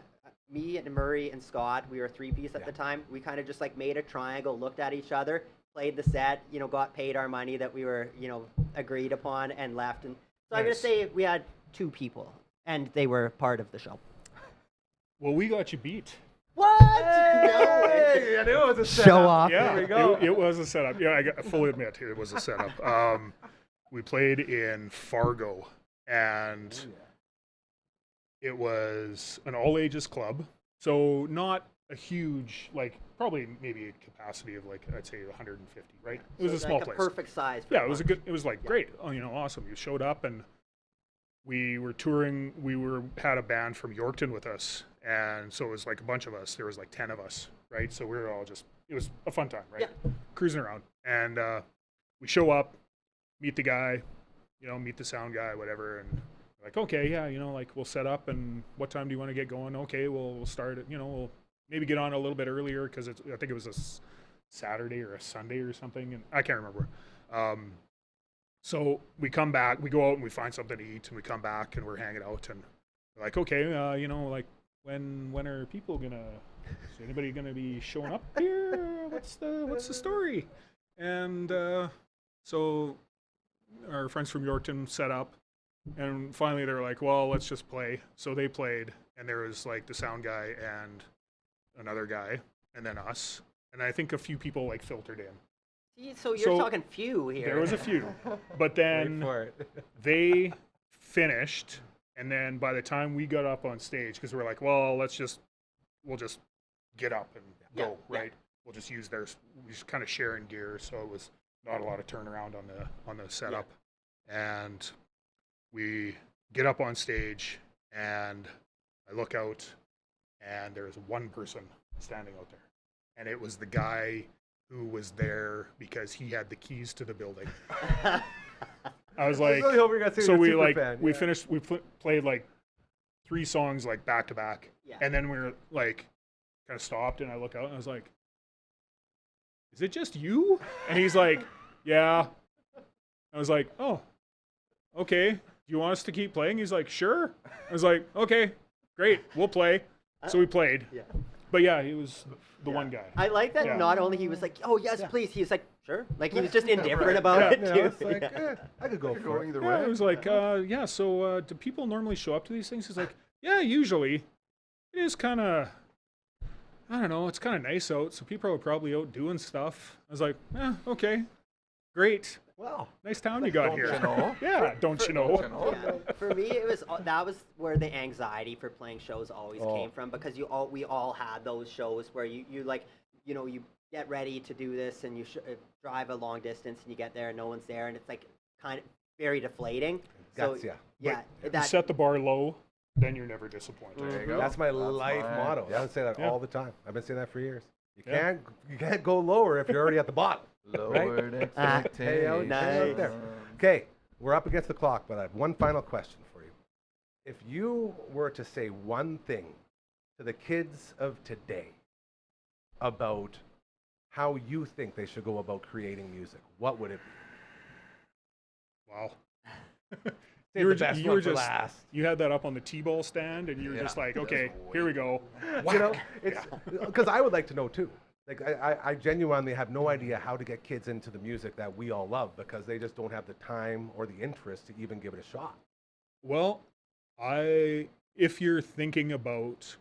and Murray and Scott, we were a 3-piece at the time. We kind of just like made a triangle, looked at each other, played the set, you know, got paid our money that we were, you know, agreed upon, and left. And So I'm gonna Nice. say we had 2 people, and they were part of the show. Well, we got you beat. What? No way. Hey, I knew it was a Show setup. off. Yeah, There we go. It was a setup. Yeah, I fully admit it was a setup. We played in Fargo, and it was an all ages club. So not a huge, like probably maybe a capacity of like I'd say 150, right? It was So a small like place. A perfect size. For Yeah, it was a lunch. good. It was like great. Oh, awesome. You showed up, and we were touring. We had a band from Yorkton with us, and so it was like a bunch of us. There was like 10 of us, right? So we were all just. It was a fun time, right? Cruising around, and we show up, meet the guy, meet the sound guy, whatever, and we're like, okay, yeah, like we'll set up, and what time do you want to get going? Okay, we'll start it. We'll maybe get on a little bit earlier because I think it was a Saturday or a Sunday or something, and I can't remember. So we come back, we go out and we find something to eat, and we come back and we're hanging out, and we're like, okay, like when are people gonna? Is anybody gonna be showing up here? What's the story? And so our friends from Yorkton set up, and finally they were like, well, let's just play. So they played, and there was like the sound guy and another guy, and then us, and I think a few people like filtered in. So you're So, talking few here. There was a few, but then Wait for it. they finished, and then by the time we got up on stage, because we're like, well, we'll just get up and go, right? We'll just use theirs. We just kind of sharing gear, so it was not a lot of turnaround on the setup. And we get up on stage, and I look out, and there's one person standing out there, and it was the guy who was there because he had the keys to the building. I was like, really hoping you got to say so you're a we super like fan, we yeah. finished. We played like 3 songs like back to back, Yeah. and then we were like kind of stopped, and I look out and I was like, "Is it just you?" And he's like, "Yeah." I was like, "Oh, okay. Do you want us to keep playing?" He's like, "Sure." I was like, "Okay, great, we'll play." So we played. Yeah. But yeah, he was the one guy. I like that. Yeah. Not only he was like, "Oh yes, please," he was like, "Sure." Like he was just indifferent about Yeah. it You know, too. it's like, I could go for it. either Yeah, way. it was like, yeah. So, do people normally show up to these things? He's like, yeah, usually. It is kind of, I don't know. It's kind of nice out, so people are probably out doing stuff. I was like, okay, great, Wow. nice town you got Don't here. you know? Yeah, don't you know? Yeah. For me, that was where the anxiety for playing shows always came from, because we all had those shows where you like, you get ready to do this, and you drive a long distance, and you get there and no one's there, and it's like kind of very deflating. Guts, so yeah. yeah, You that set the bar low, then you're never disappointed. There you go. That's my life motto. yeah. I would say that Yeah. all the time. I've been saying that for years. You Yeah. can't go lower if you're already at the bottom. Lowered Hey, expectations. out there. Okay, we're up against the clock, but I have one final question for you. If you were to say one thing to the kids of today about how you think they should go about creating music, what would it be? Wow. Save the best one for last. You had that up on the T-ball stand, and you were just like, okay, here we go. You know, it's because I would like to know too. Like I genuinely have no idea how to get kids into the music that we all love, because they just don't have the time or the interest to even give it a shot. Well, if you're thinking about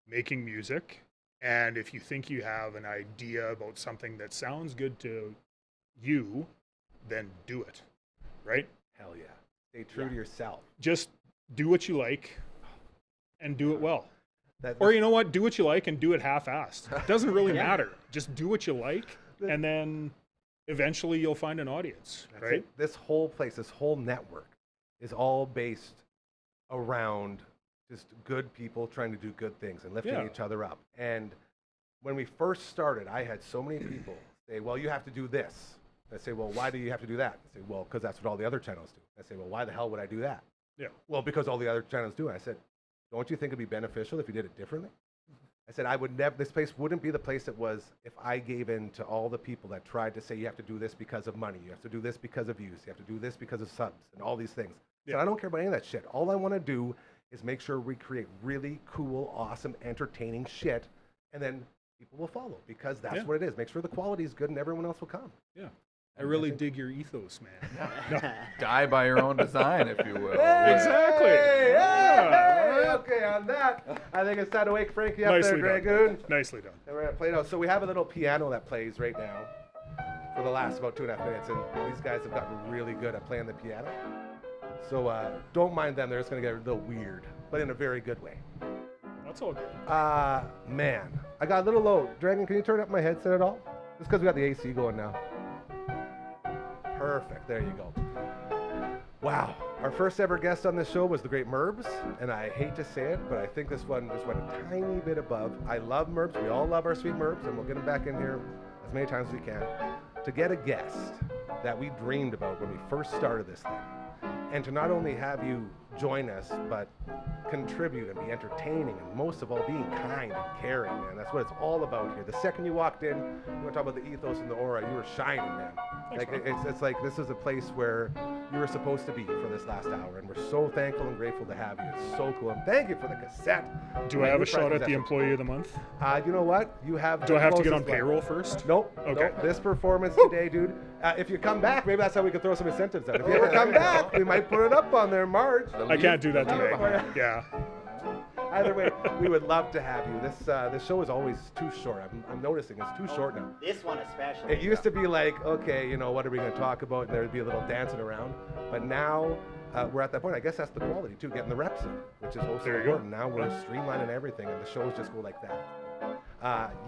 making music, and if you think you have an idea about something that sounds good to you, then do it, right? Hell yeah. Stay true to yourself. Just do what you like and do it well. That, Or you know what? Do what you like and do it half-assed. It doesn't really matter. Just do what you like, and then eventually you'll find an audience, that's right? it. This whole place, this whole network is all based around just good people trying to do good things and lifting Yeah. each other up. And when we first started, I had so many people say, well, you have to do this. I say, well, why do you have to do that? I say, well, because that's what all the other channels do. I say, well, why the hell would I do that? Yeah. Well, because all the other channels do it. I said, don't you think it'd be beneficial if you did it differently? I said, I would never, this place wouldn't be the place it was if I gave in to all the people that tried to say you have to do this because of money, you have to do this because of views, you have to do this because of subs, and all these things. I said, I don't care about any of that shit. All I want to do is make sure we create really cool, awesome, entertaining shit, and then people will follow, because that's Yeah. what it is. Make sure the quality is good and everyone else will come. Yeah. I really dig your ethos, man. Die by your own design, if you will. Exactly. Hey, Yeah. hey, okay, on that, I think it's time to wake Frankie up Nicely there, done. Dragoon. Nicely done. And we're gonna play it out. So we have a little piano that plays right now for the last about 2.5 minutes, and these guys have gotten really good at playing the piano. So don't mind them; they're just gonna get a little weird, but in a very good way. That's all good. Man, I got a little low. Dragon, can you turn up my headset at all? Just because we got the AC going now. Perfect. There you go. Wow. Our first ever guest on this show was the great Merbs, and I hate to say it, but I think this one just went a tiny bit above. I love Merbs. We all love our sweet Merbs, and we'll get him back in here as many times as we can. To get a guest that we dreamed about when we first started this thing, and to not only have you join us, but contribute and be entertaining, and most of all, being kind and caring, man. That's what it's all about here. The second you walked in, you want to talk about the ethos and the aura, you were shining, man. Like it's like this is a place where you were supposed to be for this last hour, and we're so thankful and grateful to have you. It's so cool, and thank you for the cassette. Do I have a shot at the Employee of the Month? You know what? You have. Do I have to get on closest one. payroll first? Nope. Okay. Nope. This performance today, dude. If you come back, maybe that's how we could throw some incentives out. If you ever come back, we might put it up on there, Marge. I can't do that today. Yeah. Either way, we would love to have you. This show is always too short. I'm noticing it's too short now. This one especially. It used to be like, okay, you know, what are we going to talk about? And there'd be a little dancing around. But now we're at that point. I guess that's the quality too, getting the reps in, which is also There you go. important. Now we're streamlining everything, and the shows just go like that.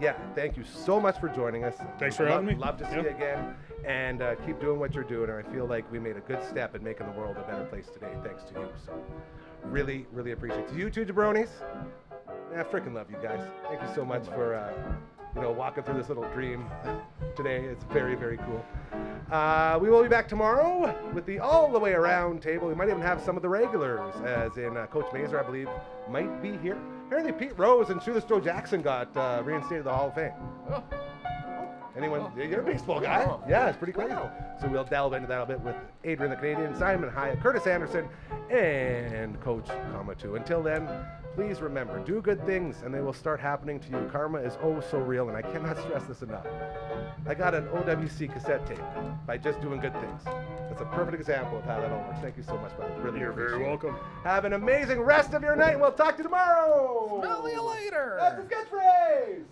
Yeah, thank you so much for joining us. Thanks for having me. Love to see you again, and keep doing what you're doing. And I feel like we made a good step in making the world a better place today, thanks to you. So, really, really appreciate it. To you two jabronis, I freaking love you guys. Thank you so much for walking through this little dream today. It's very, very cool. We will be back tomorrow with the all the way around table. We might even have some of the regulars, as in Coach Mazer, I believe, might be here. Apparently Pete Rose and Shoeless Joe Jackson got reinstated to the Hall of Fame. Oh. Anyone? You're a baseball guy. Wow. Yeah, it's pretty crazy. So we'll delve into that a bit with Adrian the Canadian, Simon Hyatt, Curtis Anderson, and Coach Kamatu. Until then, please remember, do good things and they will start happening to you. Karma is oh so real, and I cannot stress this enough. I got an OWC cassette tape by just doing good things. That's a perfect example of how that all works. Thank you so much, brother. Really You're appreciate very it. welcome. Have an amazing rest of your night. We'll talk to you tomorrow. Smell you later. That's the sketch phrase.